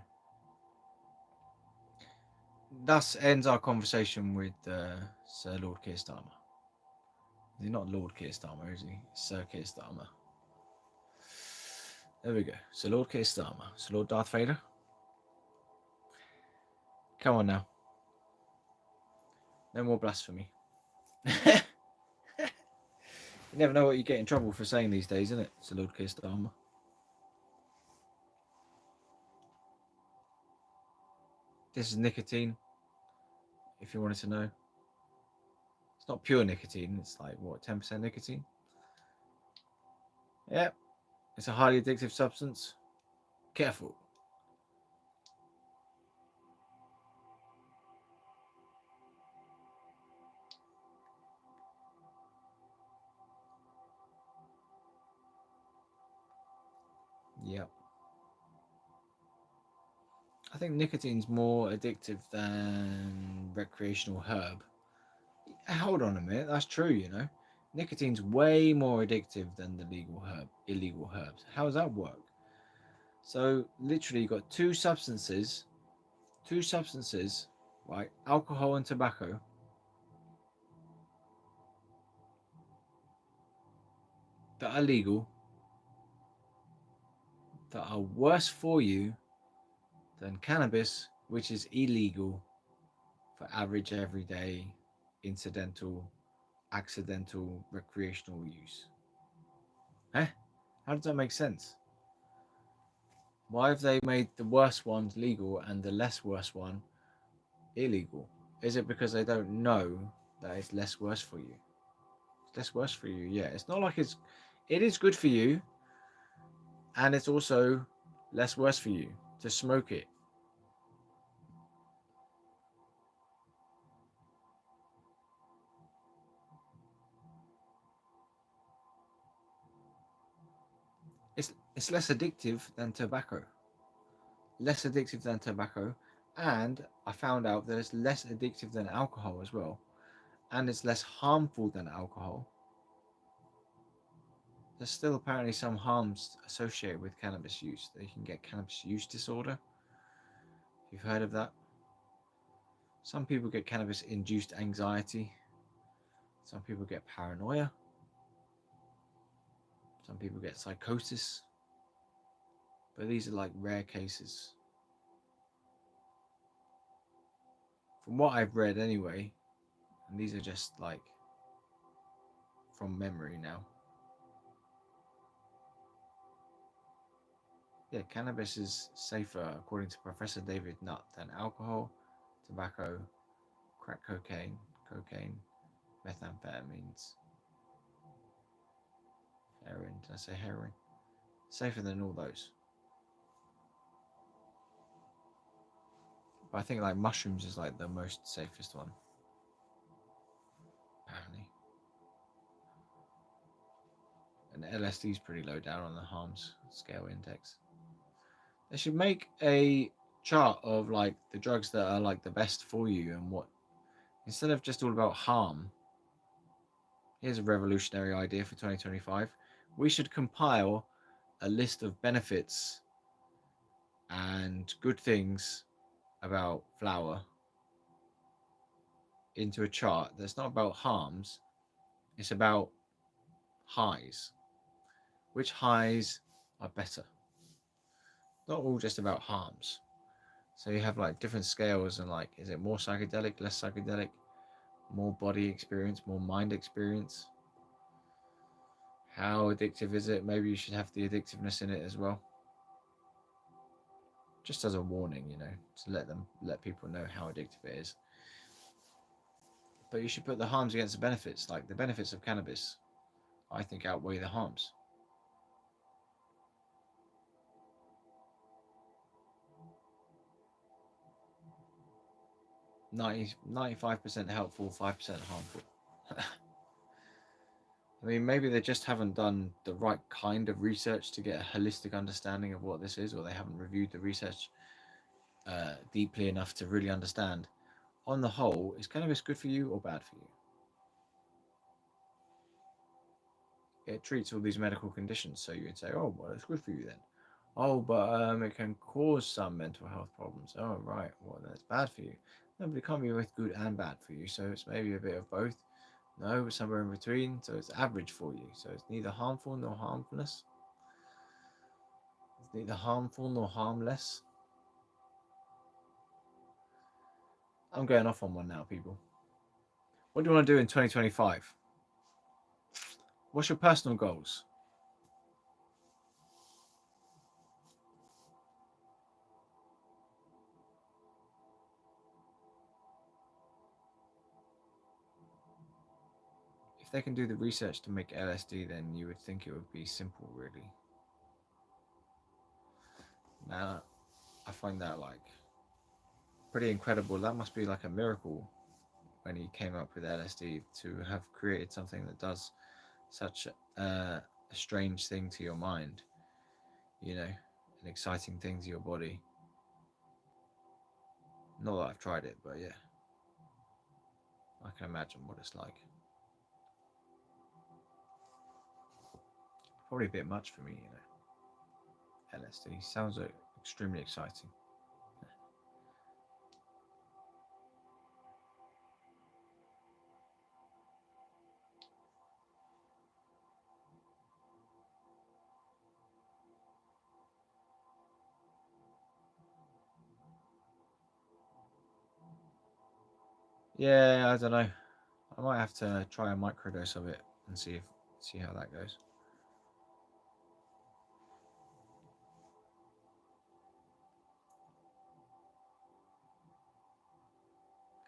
thus ends our conversation with Sir Lord Keir Starmer. Is he not Lord Keir Starmer, is he? Sir Keir Starmer. There we go. Sir Lord Keir Starmer. Sir Lord Darth Vader. Come on now. No more blasphemy. You never know what you get in trouble for saying these days, isn't it, Sir Lord Keir Starmer? This is nicotine, if you wanted to know. It's not pure nicotine. It's like, what, 10% nicotine? Yep. It's a highly addictive substance. Careful. Yep. I think nicotine's more addictive than recreational herb. Hold on a minute, that's true, Nicotine's way more addictive than the illegal herbs. How does that work? So literally you've got two substances, right? Alcohol and tobacco. That are legal, that are worse for you than cannabis, which is illegal for average, everyday, incidental, accidental, recreational use. How does that make sense? Why have they made the worst ones legal and the less worse one illegal? Is it because they don't know that it's less worse for you? It's less worse for you, yeah. It's not like it is good for you, and it's also less worse for you to smoke it. It's less addictive than tobacco. less addictive than tobacco, and I found out that it's less addictive than alcohol as well, and it's less harmful than alcohol. There's still apparently some harms associated with cannabis use. That you can get cannabis use disorder. You've heard of that? Some people get cannabis induced anxiety. Some people get paranoia. Some people get psychosis. But these are like rare cases. From what I've read anyway, and these are just like from memory now. Yeah, cannabis is safer, according to Professor David Nutt, than alcohol, tobacco, crack cocaine, methamphetamines, heroin. Did I say heroin? Safer than all those. But I think like mushrooms is like the most safest one, apparently. And LSD is pretty low down on the harms scale index. They should make a chart of like the drugs that are like the best for you and what, instead of just all about harm. Here's a revolutionary idea for 2025. We should compile a list of benefits and good things about flower into a chart that's not about harms, it's about highs. Which highs are better? Not all just about harms. So you have like different scales and like, is it more psychedelic, less psychedelic, more body experience, more mind experience? How addictive is it? Maybe you should have the addictiveness in it as well. Just as a warning, you know, to let people know how addictive it is. But you should put the harms against the benefits. Like the benefits of cannabis, I think, outweigh the harms. Ninety 95% helpful, 5% harmful. I mean, maybe they just haven't done the right kind of research to get a holistic understanding of what this is, or they haven't reviewed the research deeply enough to really understand. On the whole, is cannabis good for you or bad for you? It treats all these medical conditions, so you'd say, oh, well, it's good for you then. Oh, but it can cause some mental health problems. Oh, right, well, then it's bad for you. No, but it can't be both good and bad for you, so it's maybe a bit of both. No, but somewhere in between, so it's average for you. So it's neither harmful nor harmless. It's neither harmful nor harmless. I'm going off on one now, people. What do you want to do in 2025? What's your personal goals? If they can do the research to make LSD, then you would think it would be simple, really. Now, I find that like pretty incredible. That must be like a miracle when he came up with LSD to have created something that does such a strange thing to your mind, you know, an exciting thing to your body. Not that I've tried it, but yeah, I can imagine what it's like. Probably a bit much for me, you know. LSD sounds like extremely exciting. Yeah, I don't know. I might have to try a microdose of it and see how that goes.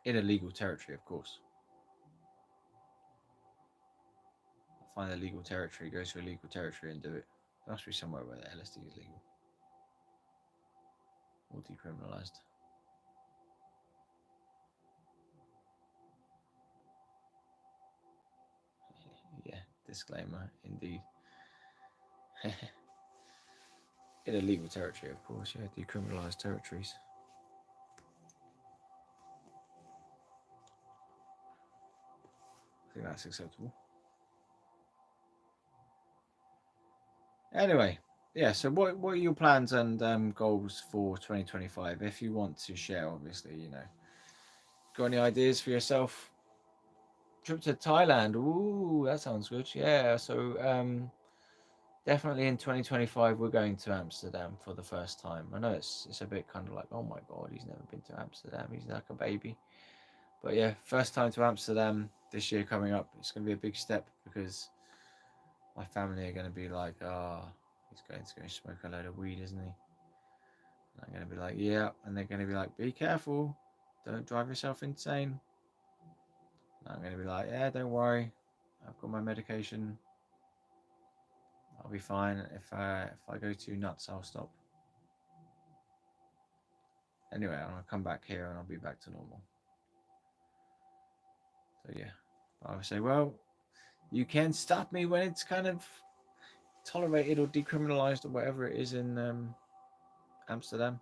In a legal territory, of course. I'll find a legal territory, go to a legal territory and do it. There must be somewhere where the LSD is legal or decriminalised. Yeah, disclaimer, indeed. In a legal territory, of course, yeah, decriminalised territories. I think that's acceptable. Anyway, yeah, so what are your plans and goals for 2025? If you want to share, obviously, got any ideas for yourself? Trip to Thailand. Ooh, that sounds good. Yeah, so definitely in 2025 we're going to Amsterdam for the first time. I know it's a bit kind of like, oh my god, he's never been to Amsterdam. He's like a baby. But yeah, first time to Amsterdam this year coming up. It's going to be a big step because my family are going to be like, oh, he's going to go smoke a load of weed, isn't he? And I'm going to be like, yeah. And they're going to be like, be careful. Don't drive yourself insane. And I'm going to be like, yeah, don't worry. I've got my medication. I'll be fine. If I go too nuts, I'll stop. Anyway, I'll come back here and I'll be back to normal. So yeah, I would say, well, you can stop me when it's kind of tolerated or decriminalised or whatever it is in Amsterdam.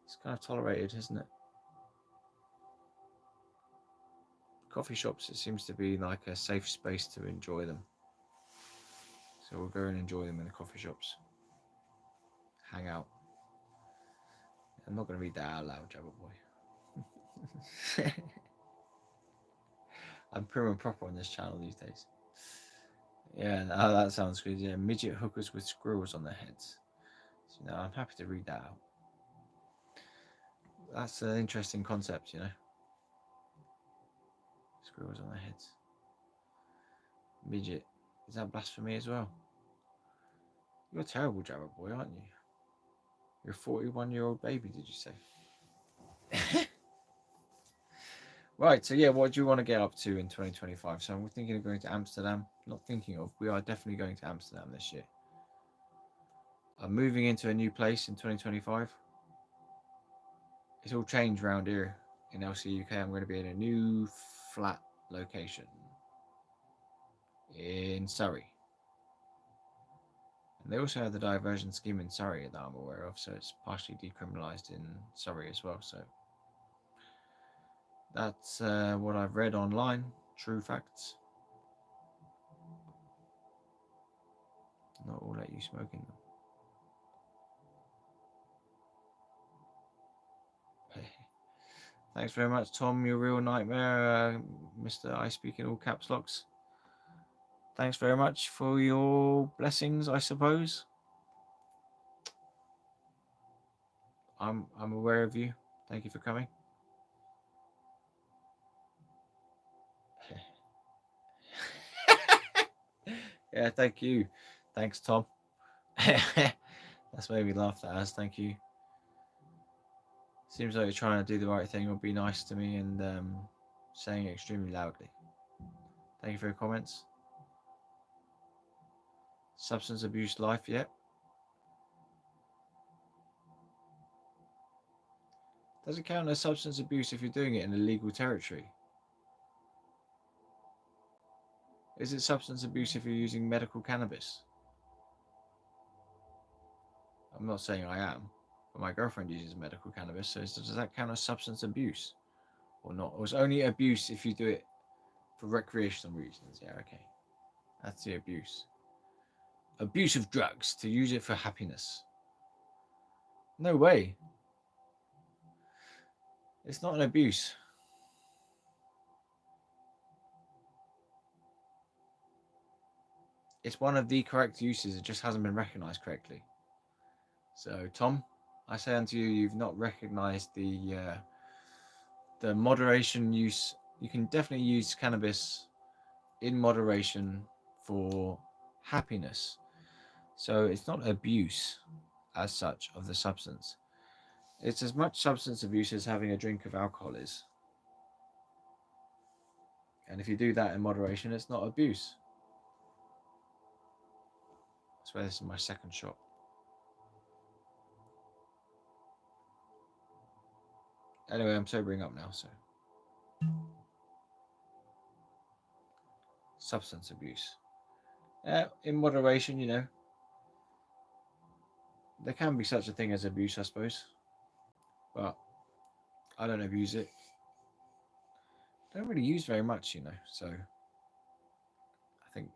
It's kind of tolerated, isn't it? Coffee shops, it seems to be like a safe space to enjoy them. So we'll go and enjoy them in the coffee shops. Hang out. I'm not going to read that out loud, Jabba Boy. I'm prim and proper on this channel these days. Yeah, that sounds good. Yeah, midget hookers with squirrels on their heads. So, I'm happy to read that out. That's an interesting concept, Squirrels on their heads. Midget. Is that blasphemy as well? You're a terrible Jabba Boy, aren't you? You're a 41-year-old baby, did you say? Right, so yeah, what do you want to get up to in 2025? So I'm thinking of going to Amsterdam. Not thinking of, we are definitely going to Amsterdam this year. I'm moving into a new place in 2025. It's all changed around here in LCUK. I'm going to be in a new flat location in Surrey. And they also have the diversion scheme in Surrey that I'm aware of, so it's partially decriminalised in Surrey as well. So that's what I've read online, true facts. Not all let you smoke in them. Thanks very much, Tom. Your real nightmare, Mr. I speak in all caps locks. Thanks very much for your blessings, I suppose. I'm aware of you. Thank you for coming. Yeah, thank you. Thanks, Tom. That's made me laugh, that has. Thank you. Seems like you're trying to do the right thing or be nice to me and saying it extremely loudly. Thank you for your comments. Substance abuse life, yeah. Does it count as substance abuse if you're doing it in a legal territory? Is it substance abuse if you're using medical cannabis? I'm not saying I am, but my girlfriend uses medical cannabis, so does that count as substance abuse or not? Or is only abuse if you do it for recreational reasons? Yeah, okay. That's the abuse. Abuse of drugs to use it for happiness. No way. It's not an abuse. It's one of the correct uses, it just hasn't been recognized correctly. So, Tom, I say unto you, you've not recognized the moderation use. You can definitely use cannabis in moderation for happiness. So it's not abuse as such of the substance. It's as much substance abuse as having a drink of alcohol is. And if you do that in moderation, it's not abuse. I swear this is my second shot. Anyway, I'm sobering up now, so. Substance abuse. In moderation, there can be such a thing as abuse, I suppose. But I don't abuse it. I don't really use very much, you know. So I think,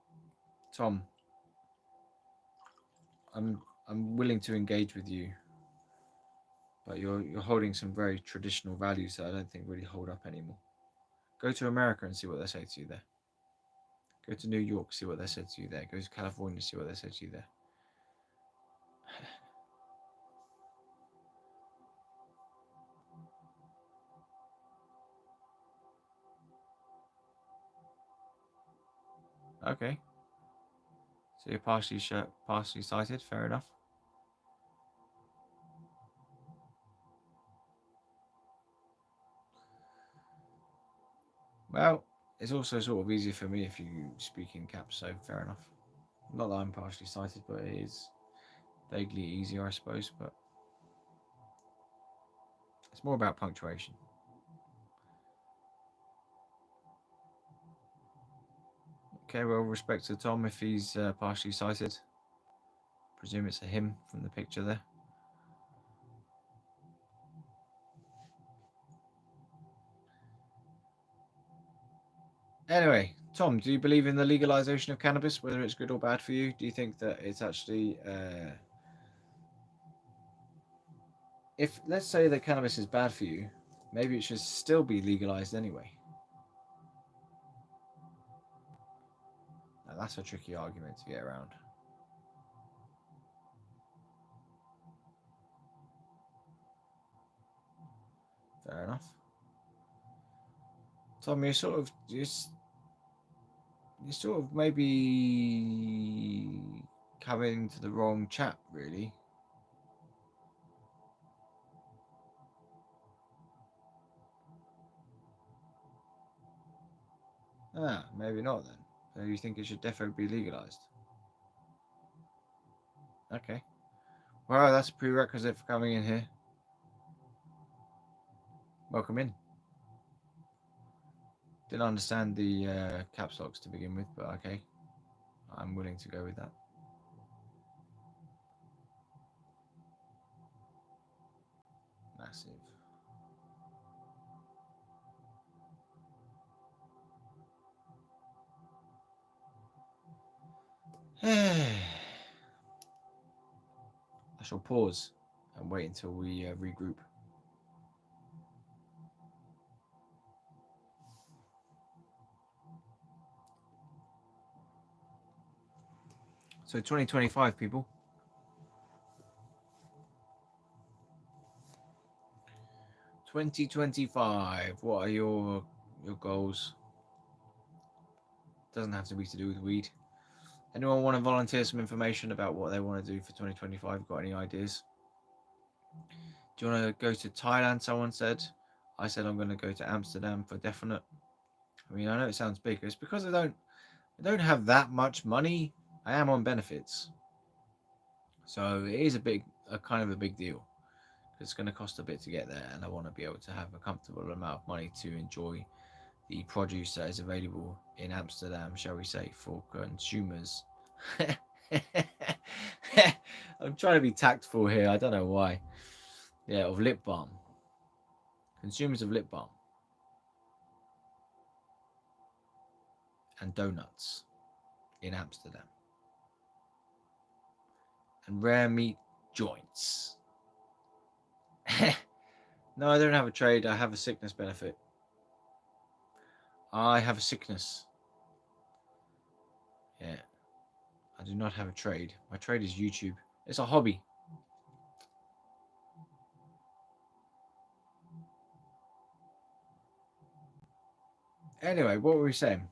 Tom, I'm willing to engage with you, but you're holding some very traditional values that I don't think really hold up anymore. Go to America and see what they say to you there. Go to New York, see what they said to you there. Go to California, see what they said to you there. Okay. So you're partially sighted, fair enough. Well, it's also sort of easier for me if you speak in caps, so fair enough. Not that I'm partially sighted, but it is vaguely easier, I suppose, but it's more about punctuation. Okay, well, respect to Tom if he's partially sighted. Presume it's a him from the picture there. Anyway, Tom, do you believe in the legalization of cannabis, whether it's good or bad for you? Do you think that it's actually... if, let's say that cannabis is bad for you, maybe it should still be legalized anyway. Now, that's a tricky argument to get around. Fair enough. Tom, you're sort of maybe coming to the wrong chat, really. Ah, maybe not then. So you think it should definitely be legalized? Okay. Well, that's a prerequisite for coming in here. Welcome in. Didn't understand the caps locks to begin with, but okay. I'm willing to go with that. Massive. I shall pause and wait until we regroup. So 2025, people. 2025. What are your goals? Doesn't have to be to do with weed. Anyone want to volunteer some information about what they want to do for 2025? Got any ideas? Do you want to go to Thailand? Someone said. I said I'm going to go to Amsterdam for definite. I mean, I know it sounds big. It's because I don't have that much money. I am on benefits, so it is a kind of a big deal. It's going to cost a bit to get there, and I want to be able to have a comfortable amount of money to enjoy the produce that is available in Amsterdam, shall we say, for consumers. I'm trying to be tactful here. I don't know why. Yeah, of lip balm. Consumers of lip balm. And donuts in Amsterdam. And rare meat joints. No, I don't have a trade. I have a sickness benefit. I have a sickness. Yeah. I do not have a trade. My trade is YouTube. It's a hobby. Anyway, what were we saying?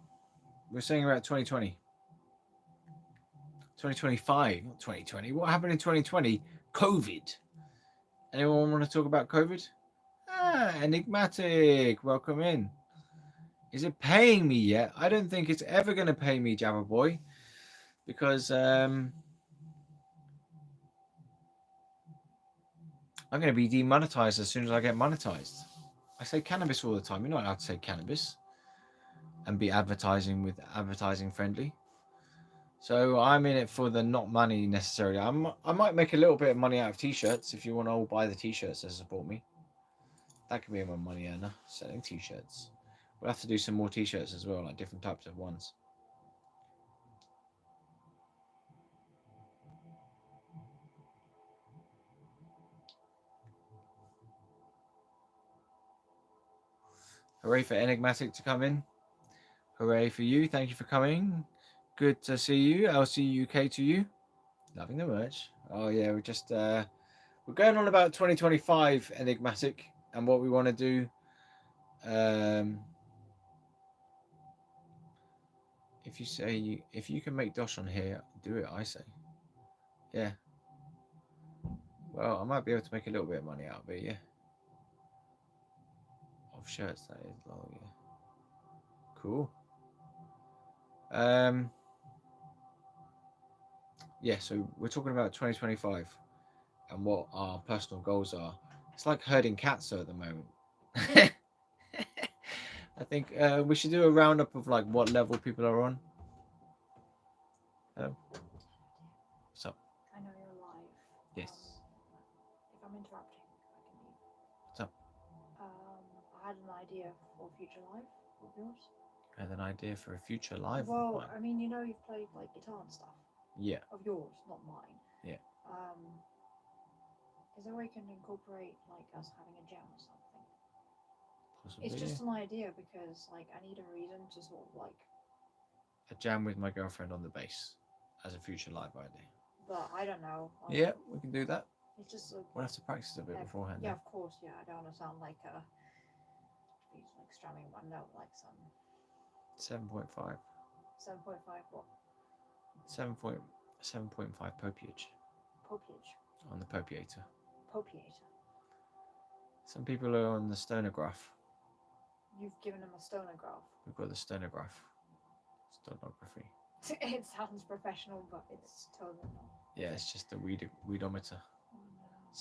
We're saying about 2020. 2025, not 2020. What happened in 2020? COVID. Anyone want to talk about COVID? Ah, enigmatic. Welcome in. Is it paying me yet? I don't think it's ever going to pay me, Jabba Boy, because I'm going to be demonetized as soon as I get monetized. I say cannabis all the time. You're not allowed to say cannabis and be advertising with advertising friendly. So I'm in it for the not money necessarily. I might make a little bit of money out of t-shirts if you want to all buy the t-shirts to support me. That could be my money earner, selling t-shirts. We'll have to do some more t-shirts as well, like different types of ones. Hooray for Enigmatic to come in. Hooray for you. Thank you for coming. Good to see you. LCUK to you. Loving the merch. Oh yeah, we're going on about 2025 Enigmatic and what we want to do. If you can make dosh on here, do it, I say. Yeah. Well, I might be able to make a little bit of money out of it, yeah. Of shirts, that is. Oh yeah. Cool. Yeah, so we're talking about 2025 and what our personal goals are. It's like herding cats at the moment. I think we should do a roundup of like what level people are on. Hello. What's up? I know you're live. Yes. If I'm interrupting, I can leave. What's up? I had an idea for a future live of yours. I had an idea for a future live. Well, I mean, you know, you've played like guitar and stuff. Yeah. Of yours, not mine. Yeah. Is there a way you can incorporate like us having a jam or something? Possibly, it's just an idea because like I need a reason to sort of like a jam with my girlfriend on the bass as a future live idea. But I don't know. Yeah, we can do that. It's just we'll have to practice a bit beforehand. Yeah, of course. Yeah, I don't want to sound like he's like strumming one note like some 7.5. 7.5 what? 7.5 popiage. Popiage. On the popiator. Popiator. Some people are on the stonograph. You've given him a stonograph. We've got the stonograph. Stonography. It sounds professional, but it's totally not. Yeah, it's just a weedometer. Oh,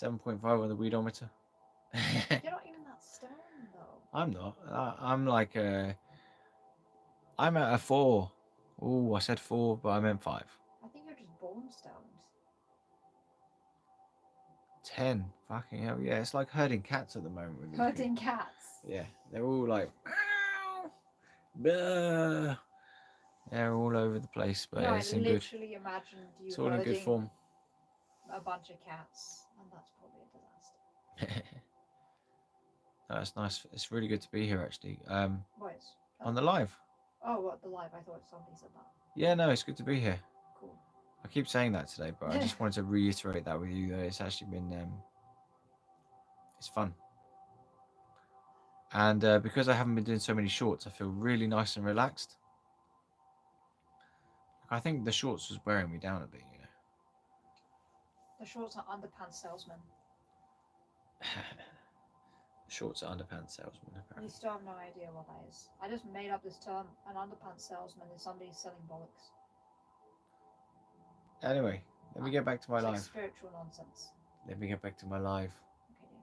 no. 7.5 on the weedometer. You're not even that stoned, though. I'm not. I'm like I'm at a 4. Oh, I said 4, but I meant 5. I think you're just born stoned. 10. Fucking hell, yeah. It's like herding cats at the moment. With herding cats? Yeah. They're all like... They're all over the place, but no, it's I in good... literally imagined you it's all in good form. A bunch of cats, and that's probably a disaster. That's nice. It's really good to be here, actually. What is? On the live. Oh, what, the live? I thought somebody said that. Yeah, no, it's good to be here. Cool. I keep saying that today, but I just wanted to reiterate that with you. That it's actually been, it's fun. And because I haven't been doing so many shorts, I feel really nice and relaxed. I think the shorts was wearing me down a bit, you know. The shorts are underpants salesman. Shorts are underpants salesman, apparently. You still have no idea what that is. I just made up this term. An underpants salesman is somebody selling bollocks. Anyway, let me get back to my live. Like spiritual nonsense. Let me get back to my live. Okay.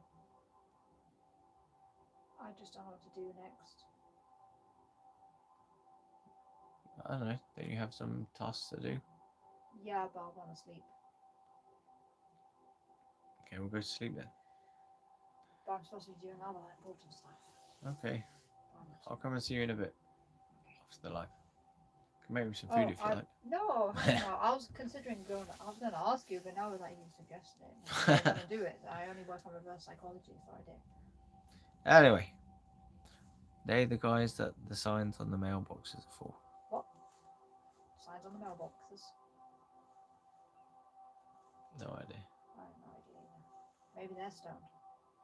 I just don't know what to do next. I don't know. Don't you have some tasks to do? Yeah, but I want to sleep. Okay, we'll go to sleep then. But I'm supposed to be doing other important stuff. Okay. I'll come and see you in a bit. After the live. Can make me some food if you like. No, I was considering going. I was going to ask you, but now that you suggested it, I'm going to do it. I only work on reverse psychology, so I did. Anyway, they're the guys that the signs on the mailboxes are for. What? Signs on the mailboxes? No idea. I have no idea either. Maybe they're stoned.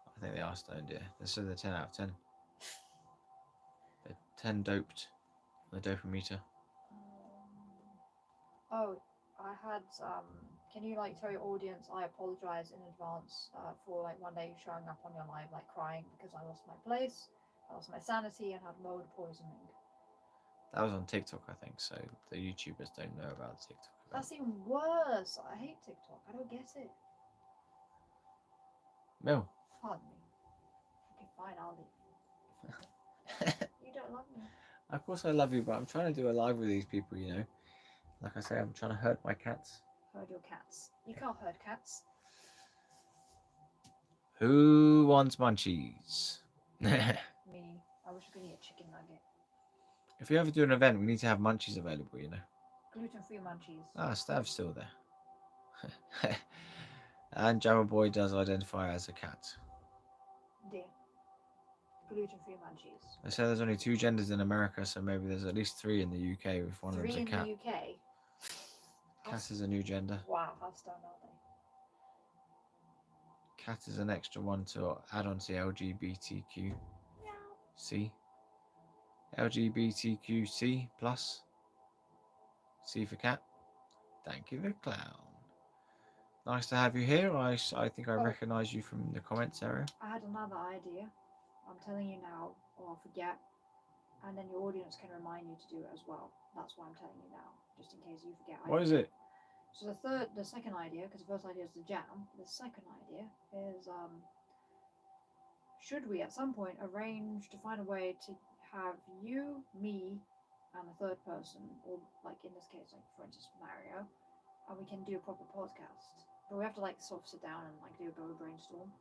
I think they are stoned, yeah. So they're 10 out of 10. They're 10 doped on the dopometer. Oh, I had, can you like tell your audience I apologize in advance for like one day showing up on your live like crying because I lost my place, I lost my sanity and had mold poisoning. That was on TikTok, I think, so the YouTubers don't know about TikTok. That's even worse. I hate TikTok. I don't get it. Mel. Pardon me. Okay, fine, I'll leave. You don't love me. Of course I love you, but I'm trying to do a live with these people, you know. Like I say, I'm trying to herd my cats. Herd your cats. You can't herd cats. Who wants munchies? Me. I wish I could eat a chicken nugget. If we ever do an event, we need to have munchies available, you know. Gluten-free munchies. Ah, Stav's still there. And Jammer Boy does identify as a cat. Dear. Gluten-free munchies. They say there's only 2 genders in America, so maybe there's at least 3 in the UK with one of 3 them's a in cat. the UK. Cat is a new gender. Wow, how stoned are they? Cat is an extra one to add on to LGBTQ. C. LGBTQC plus. C for cat. Thank you, the clown. Nice to have you here. I think I recognise you from the comments area. I had another idea. I'm telling you now, or I'll forget. And then your audience can remind you to do it as well. That's why I'm telling you now, just in case you forget. What is it? So the second idea, because the first idea is the jam. The second idea is, should we at some point arrange to find a way to have you, me, and a third person, or like in this case, like for instance Mario, and we can do a proper podcast. But we have to like sort of sit down and like do a bit of a brainstorm.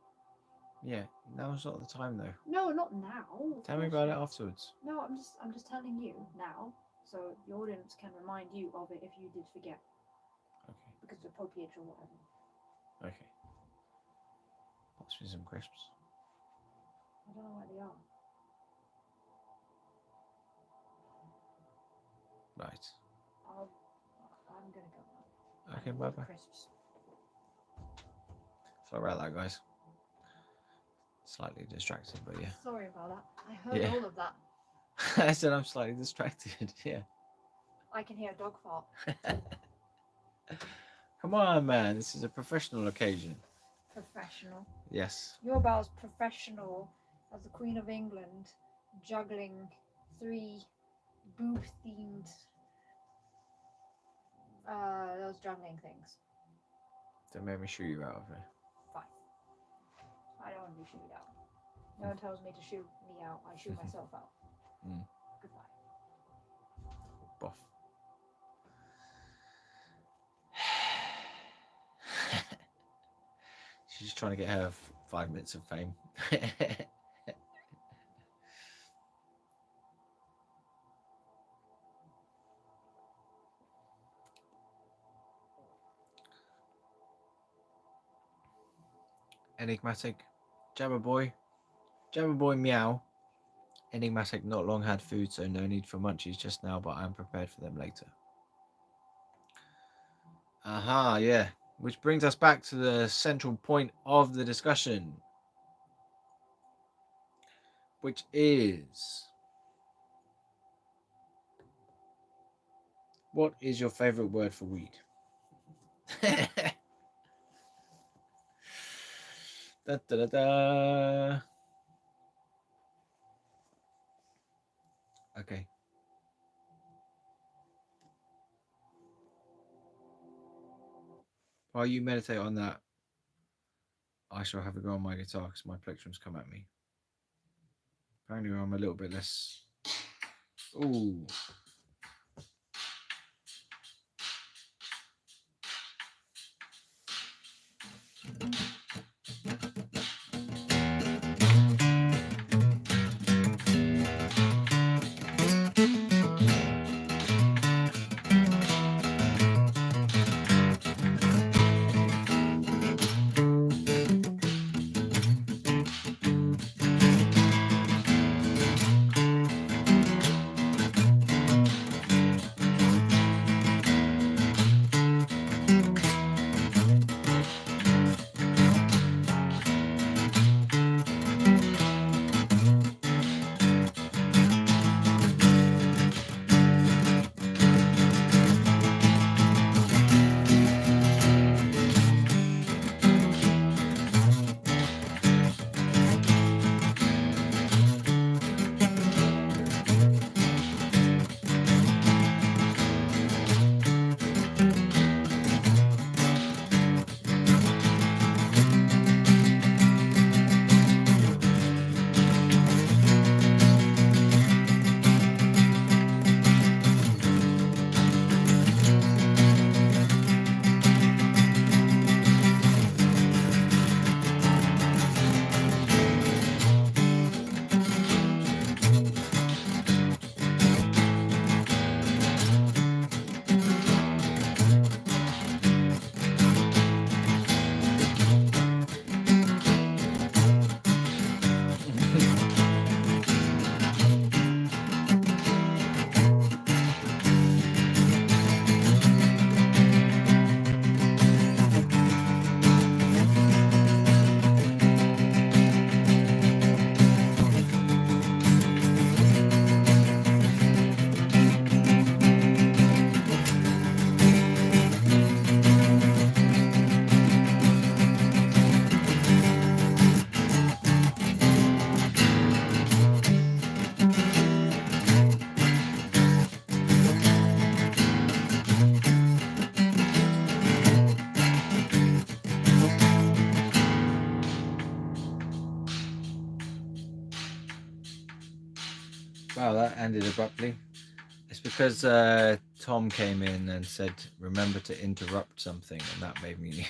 Yeah, now's not the time though. No, not now. Tell me about it afterwards. No, I'm just telling you now, so the audience can remind you of it if you did forget. Okay. Because of appropriate or whatever. Okay. Pass me some crisps. I don't know where they are. Right. I'm gonna go now. Okay, bye bye. Crisps. Sorry about that, guys. Slightly distracted, but yeah. Sorry about that. I heard all of that. I said I'm slightly distracted. Yeah. I can hear a dog fart. Come on, man. This is a professional occasion. Professional. Yes. You're about as professional as the Queen of England juggling 3 boob-themed those juggling things. Don't make me shoot you out of here. Fine. I don't want to be shooted out. No one tells me to shoot me out. I shoot myself out. Goodbye. Boff. She's just trying to get her 5 minutes of fame. Enigmatic, Jabber Boy meow. Enigmatic not long had food, so no need for munchies just now, but I'm prepared for them later. Aha, yeah. Which brings us back to the central point of the discussion, which is, what is your favorite word for weed? Da, da, da, da. Okay. While you meditate on that, I shall have a go on my guitar because my plectrum's come at me. Apparently I'm a little bit less... Ooh. Wow, that ended abruptly. It's because Tom came in and said, "Remember to interrupt something," and that made me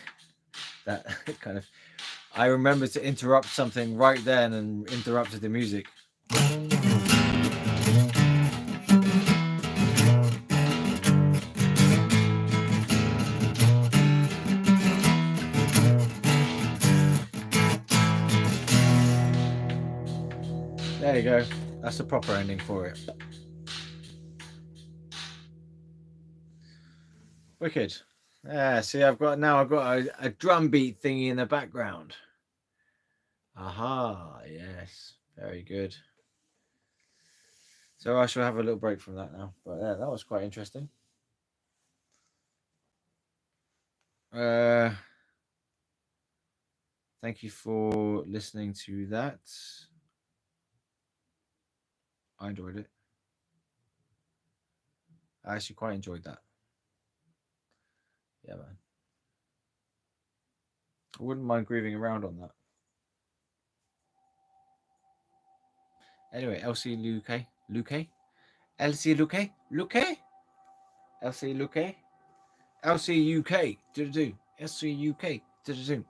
that kind of. I remembered to interrupt something right then and interrupted the music. There you go. That's the proper ending for it. Wicked. Yeah, see, I've got a drum beat thingy in the background. Aha, yes. Very good. So I shall have a little break from that now. But yeah, that was quite interesting. Thank you for listening to that. I enjoyed it. I actually quite enjoyed that. Yeah, man. I wouldn't mind grooving around on that. Anyway, LCUK, Luke, LCUK, LCUK, LCUK, do, LCUK, do.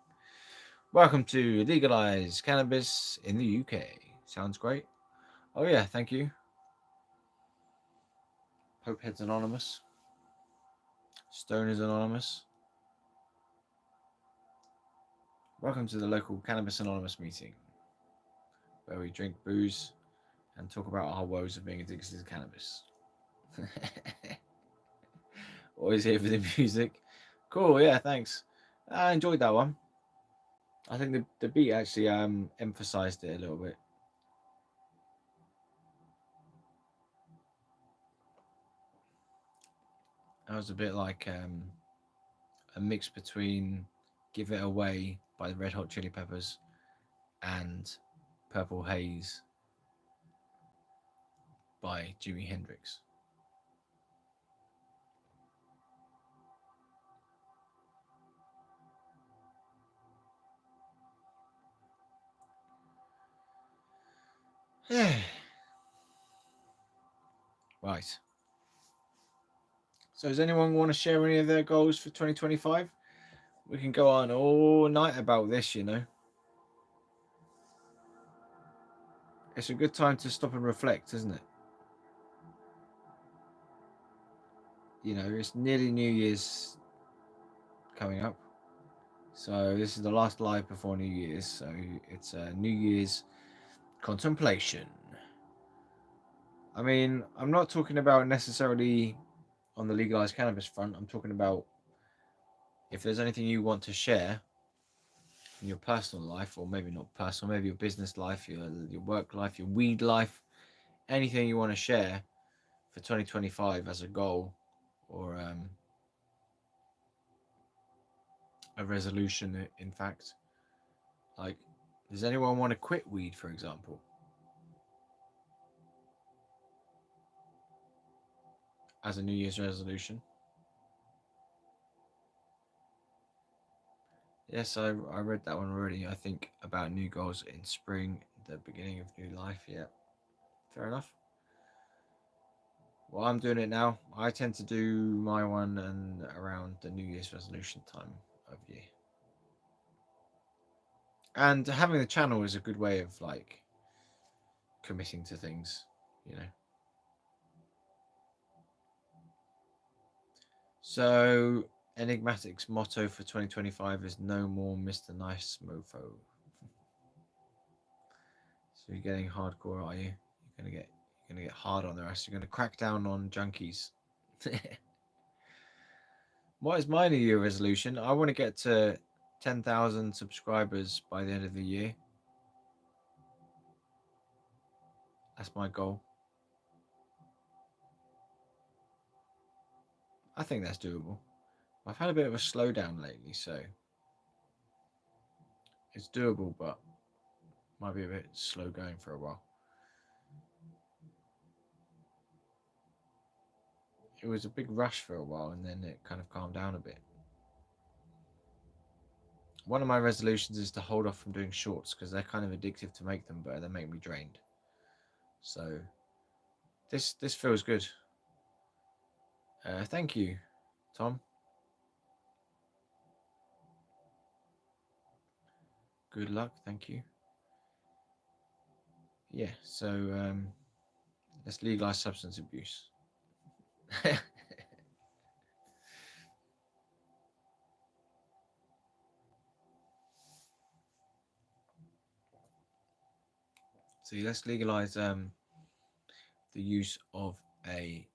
Welcome to Legalize Cannabis in the UK. Sounds great. Oh yeah, thank you. Hopehead's Anonymous. Stone is Anonymous. Welcome to the local Cannabis Anonymous meeting, where we drink booze and talk about our woes of being addicted to cannabis. Always here for the music. Cool, yeah, thanks. I enjoyed that one. I think the beat actually emphasized it a little bit. That was a bit like a mix between Give It Away by the Red Hot Chili Peppers and Purple Haze by Jimi Hendrix. Right. So does anyone want to share any of their goals for 2025? We can go on all night about this, you know. It's a good time to stop and reflect, isn't it? You know, it's nearly New Year's coming up. So this is the last live before New Year's. So it's a New Year's contemplation. I mean, I'm not talking about necessarily on the legalized cannabis front. I'm talking about if there's anything you want to share in your personal life, or maybe not personal, maybe your business life, your work life, your weed life, anything you want to share for 2025 as a goal or a resolution, in fact. Like, does anyone want to quit weed, for example, as a New Year's resolution? Yes, I read that one already. I think about new goals in spring, the beginning of new life. Yeah, fair enough. Well, I'm doing it now. I tend to do my one and around the New Year's resolution time of year. And having the channel is a good way of like committing to things, you know. So Enigmatic's motto for 2025 is no more Mr. Nice Mofo. So you're getting hardcore, are you? You're gonna get hard on their ass. You're gonna crack down on junkies. What is my New Year resolution? I want to get to 10,000 subscribers by the end of the year. That's my goal. I think that's doable. I've had a bit of a slowdown lately, so it's doable, but might be a bit slow going for a while. It was a big rush for a while, and then it kind of calmed down a bit. One of my resolutions is to hold off from doing shorts because they're kind of addictive to make them, but they make me drained. So This feels good. Thank you, Tom. Good luck. Thank you. Yeah. So let's legalize substance abuse. So let's legalize the use of a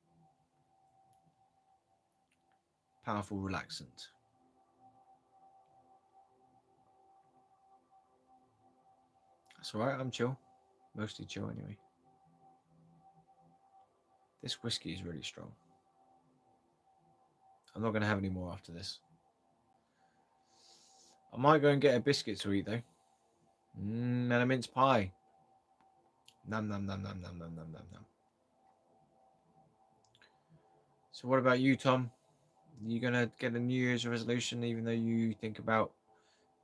powerful relaxant. That's all right. I'm chill. Mostly chill anyway. This whiskey is really strong. I'm not going to have any more after this. I might go and get a biscuit to eat though. And a mince pie. Nom nom nom nom nom nom nom nom nom. So what about you, Tom? You gonna get a New Year's resolution even though you think about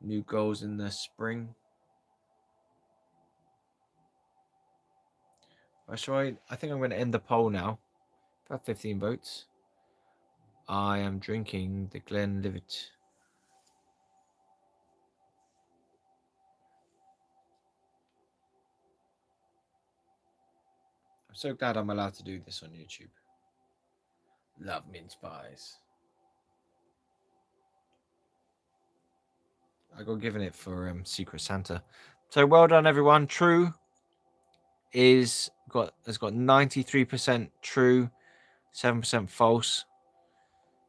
new goals in the spring? I think I'm gonna end the poll now. About 15 votes. I am drinking the Glenlivet. I'm so glad I'm allowed to do this on YouTube. Love mince pies. I got given it for Secret Santa. So well done, everyone. True has got 93% true, 7% false.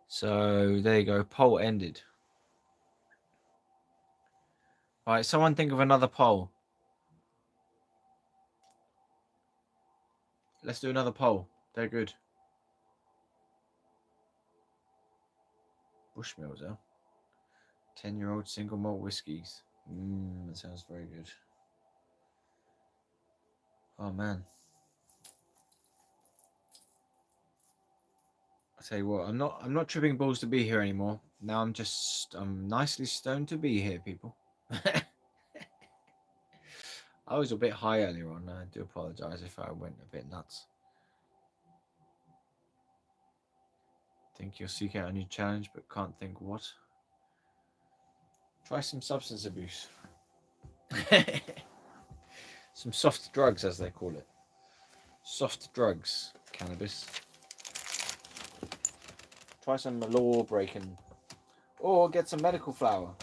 So there you go. Poll ended. All right, someone think of another poll. Let's do another poll. They're good. Bushmills, huh? 10-year-old single malt whiskies. That sounds very good. Oh man. I tell you what, I'm not tripping balls to be here anymore. Now I'm nicely stoned to be here, people. I was a bit high earlier on. I do apologize if I went a bit nuts. Think you'll seek out a new challenge, but can't think what. Try some substance abuse. Some soft drugs, as they call it. Soft drugs, cannabis. Try some law breaking. Or get some medical flower.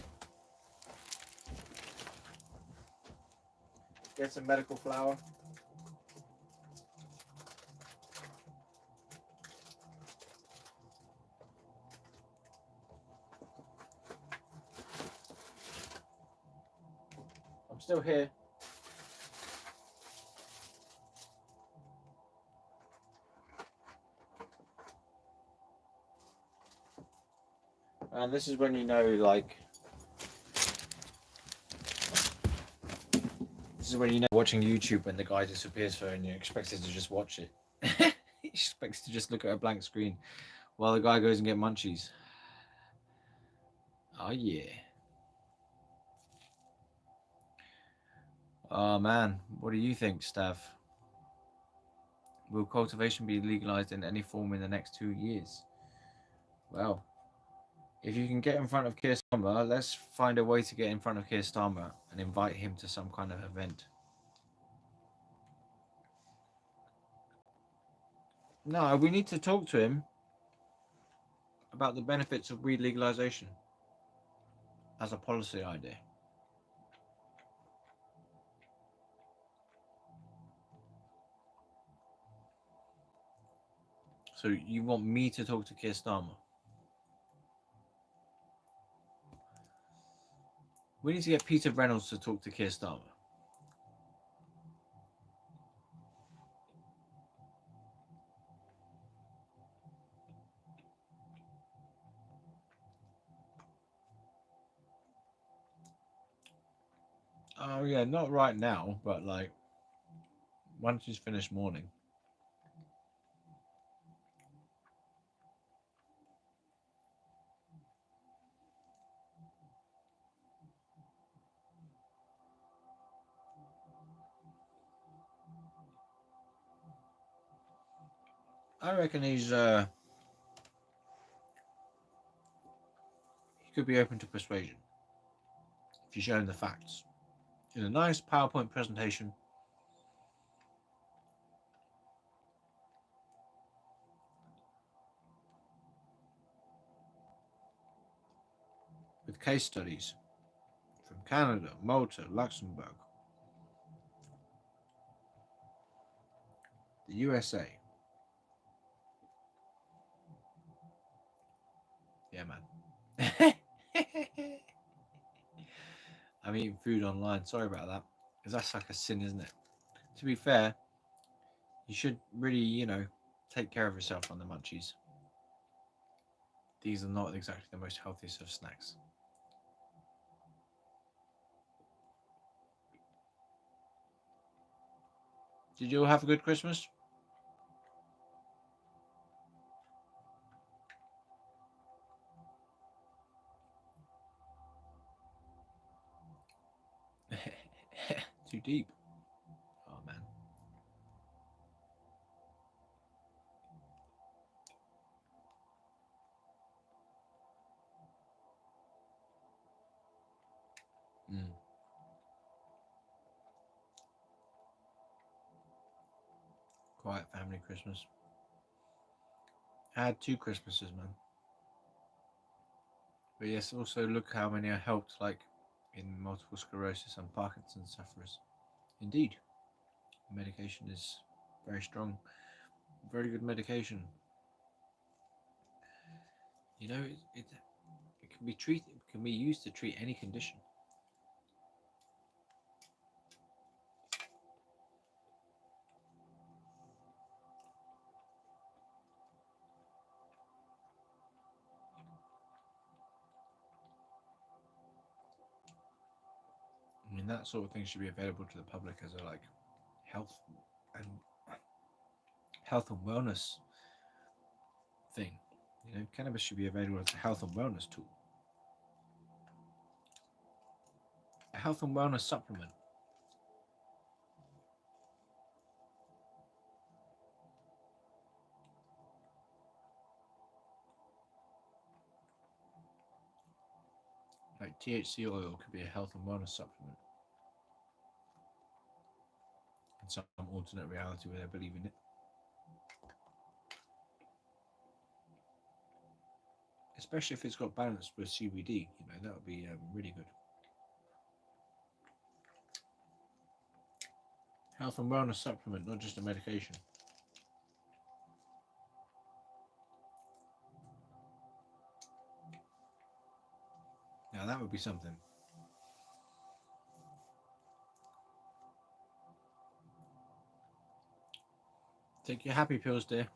Get some medical flower. I'm still here. And this is when you know, like, this is when you know watching YouTube when the guy disappears for and you're expected to just watch it. He expects to just look at a blank screen while the guy goes and get munchies. Oh yeah. Oh man, what do you think, Stav? Will cultivation be legalized in any form in the next 2 years? Well, if you can get in front of Keir Starmer, let's find a way to get in front of Keir Starmer and invite him to some kind of event. No, we need to talk to him about the benefits of weed legalization as a policy idea. So you want me to talk to Keir Starmer? We need to get Peter Reynolds to talk to Keir Starmer. Oh yeah, not right now, but like once he's finished mourning. I reckon he could be open to persuasion if you show him the facts in a nice PowerPoint presentation with case studies from Canada, Malta, Luxembourg, the USA. Yeah, man. I'm eating food online. Sorry about that. Because that's like a sin, isn't it? To be fair, you should really, take care of yourself on the munchies. These are not exactly the most healthiest of snacks. Did you all have a good Christmas? Too deep. Oh, man. Mm. Quiet family Christmas. I had 2 Christmases, man. But yes, also look how many I helped, like in multiple sclerosis and Parkinson's sufferers. Indeed, medication is very strong, very good medication. It can be treated, it can be used to treat any condition. I mean, that sort of thing should be available to the public as a health and health and wellness thing. Cannabis should be available as a health and wellness tool, a health and wellness supplement. Like THC oil could be a health and wellness supplement in some alternate reality where they believe in it. Especially if it's got balance with CBD, that would be really good. Health and wellness supplement, not just a medication. Now that would be something. Take your happy pills, dear.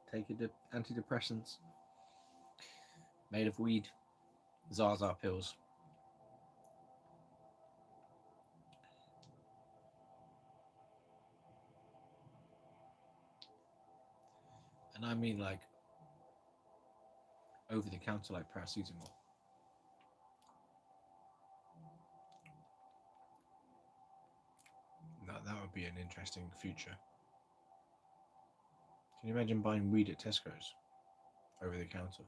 Take your antidepressants made of weed. Zaza pills. And I mean like over the counter, like paracetamol. Now that would be an interesting future. Can you imagine buying weed at Tesco's over the counter?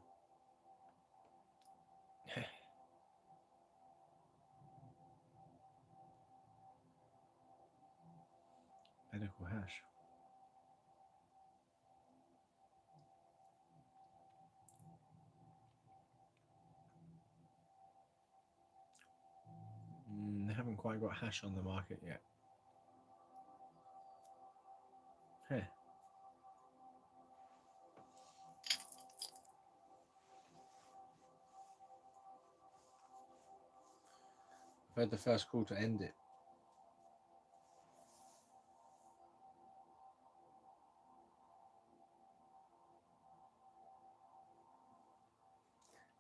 Medical hash. They haven't quite got hash on the market yet. Heh. I've heard the first call to end it.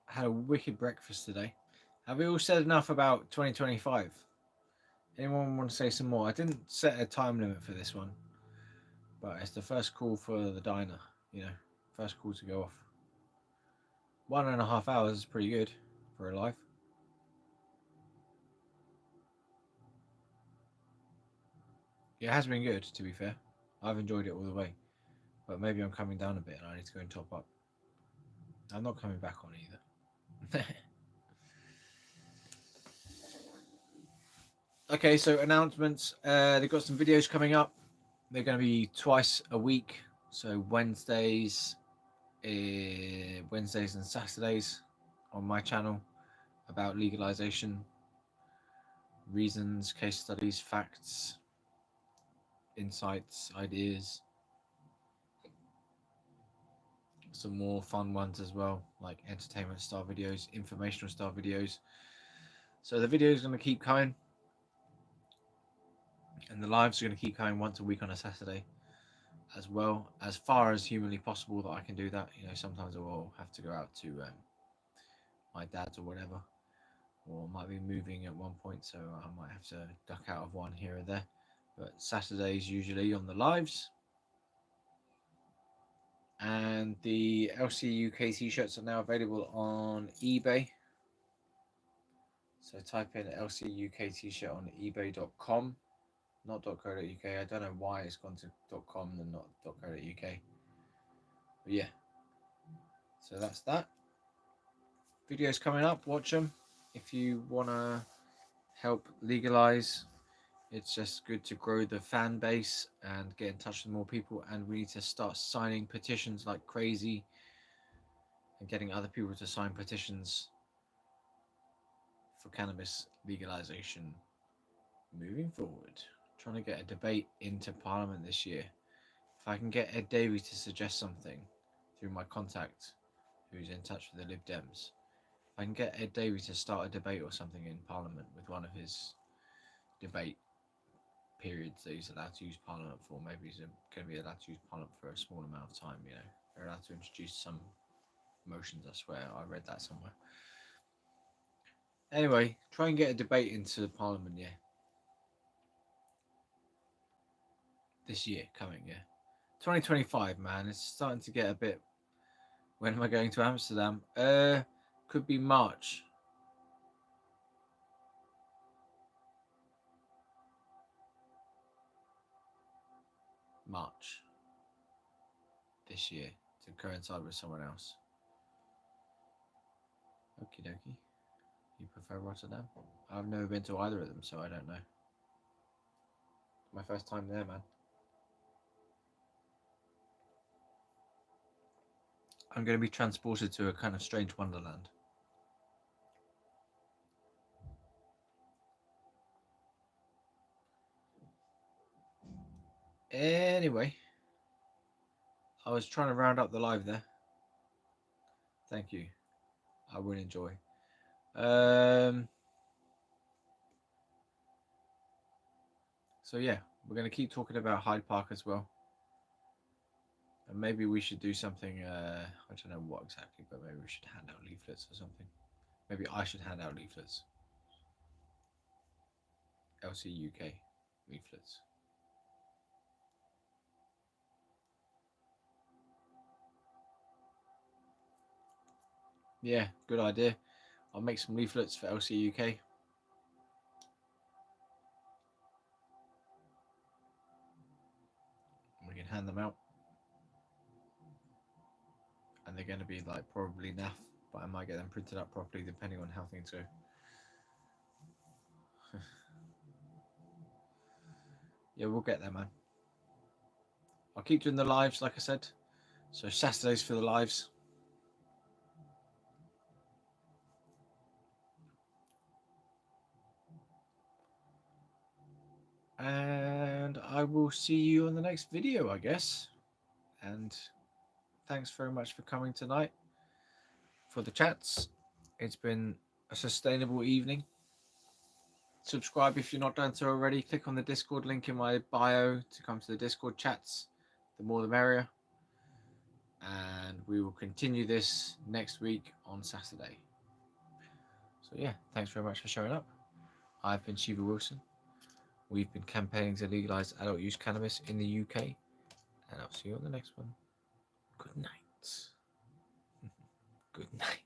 I had a wicked breakfast today. Have we all said enough about 2025? Anyone want to say some more? I didn't set a time limit for this one, but it's the first call for the diner, first call to go off. 1.5 hours is pretty good for a life. It has been good, to be fair. I've enjoyed it all the way, but maybe I'm coming down a bit and I need to go and top up. I'm not coming back on either. Okay, so announcements. They've got some videos coming up. They're going to be twice a week. So Wednesdays and Saturdays on my channel about legalization, reasons, case studies, facts, insights, ideas. Some more fun ones as well, like entertainment style videos, informational style videos. So the video is going to keep coming, and the lives are going to keep coming once a week on a Saturday, as well, as far as humanly possible that I can do that. You know, sometimes I will have to go out to my dad's or whatever, or might be moving at one point, so I might have to duck out of one here or there. But Saturdays usually on the lives. And the LCUK t-shirts are now available on eBay. So type in LCUK t-shirt on ebay.com, not .co.uk. I don't know why it's gone to .com and not .co.uk. But yeah, so that's that. Videos coming up, watch them. If you want to help legalize, it's just good to grow the fan base and get in touch with more people, and we need to start signing petitions like crazy and getting other people to sign petitions for cannabis legalization moving forward. Trying to get a debate into Parliament this year. If I can get Ed Davey to suggest something through my contact who's in touch with the Lib Dems, if I can get Ed Davey to start a debate or something in Parliament with one of his debate periods that he's allowed to use Parliament for, maybe he's going to be allowed to use Parliament for a small amount of time, you know. They're allowed to introduce some motions, I swear. I read that somewhere. Anyway, try and get a debate into Parliament, yeah. This year coming, yeah. 2025, man. It's starting to get a bit. When am I going to Amsterdam? Could be March. March this year to coincide with someone else. Okie dokie. You prefer Rotterdam? I've never been to either of them, so I don't know. My first time there, man. I'm going to be transported to a kind of strange wonderland. Anyway, I was trying to round up the live there. Thank you. I will enjoy. So yeah, we're going to keep talking about Hyde Park as well. And maybe we should do something, I don't know what exactly, but maybe we should hand out leaflets or something. Maybe I should hand out leaflets. LCUK leaflets. Yeah, good idea. I'll make some leaflets for LCUK. We can hand them out. And they're going to be like probably naff, but I might get them printed up properly depending on how things go. Yeah, we'll get there, man. I'll keep doing the lives, like I said. So Saturdays for the lives. And I will see you on the next video, I guess. And thanks very much for coming tonight for the chats. It's been a sustainable evening. Subscribe if you're not done so already. Click on the Discord link in my bio to come to the Discord chats. The more the merrier. And we will continue this next week on Saturday. So yeah, thanks very much for showing up. I've been Shiva Wilson. We've been campaigning to legalise adult use cannabis in the UK. And I'll see you on the next one. Good night. Good night.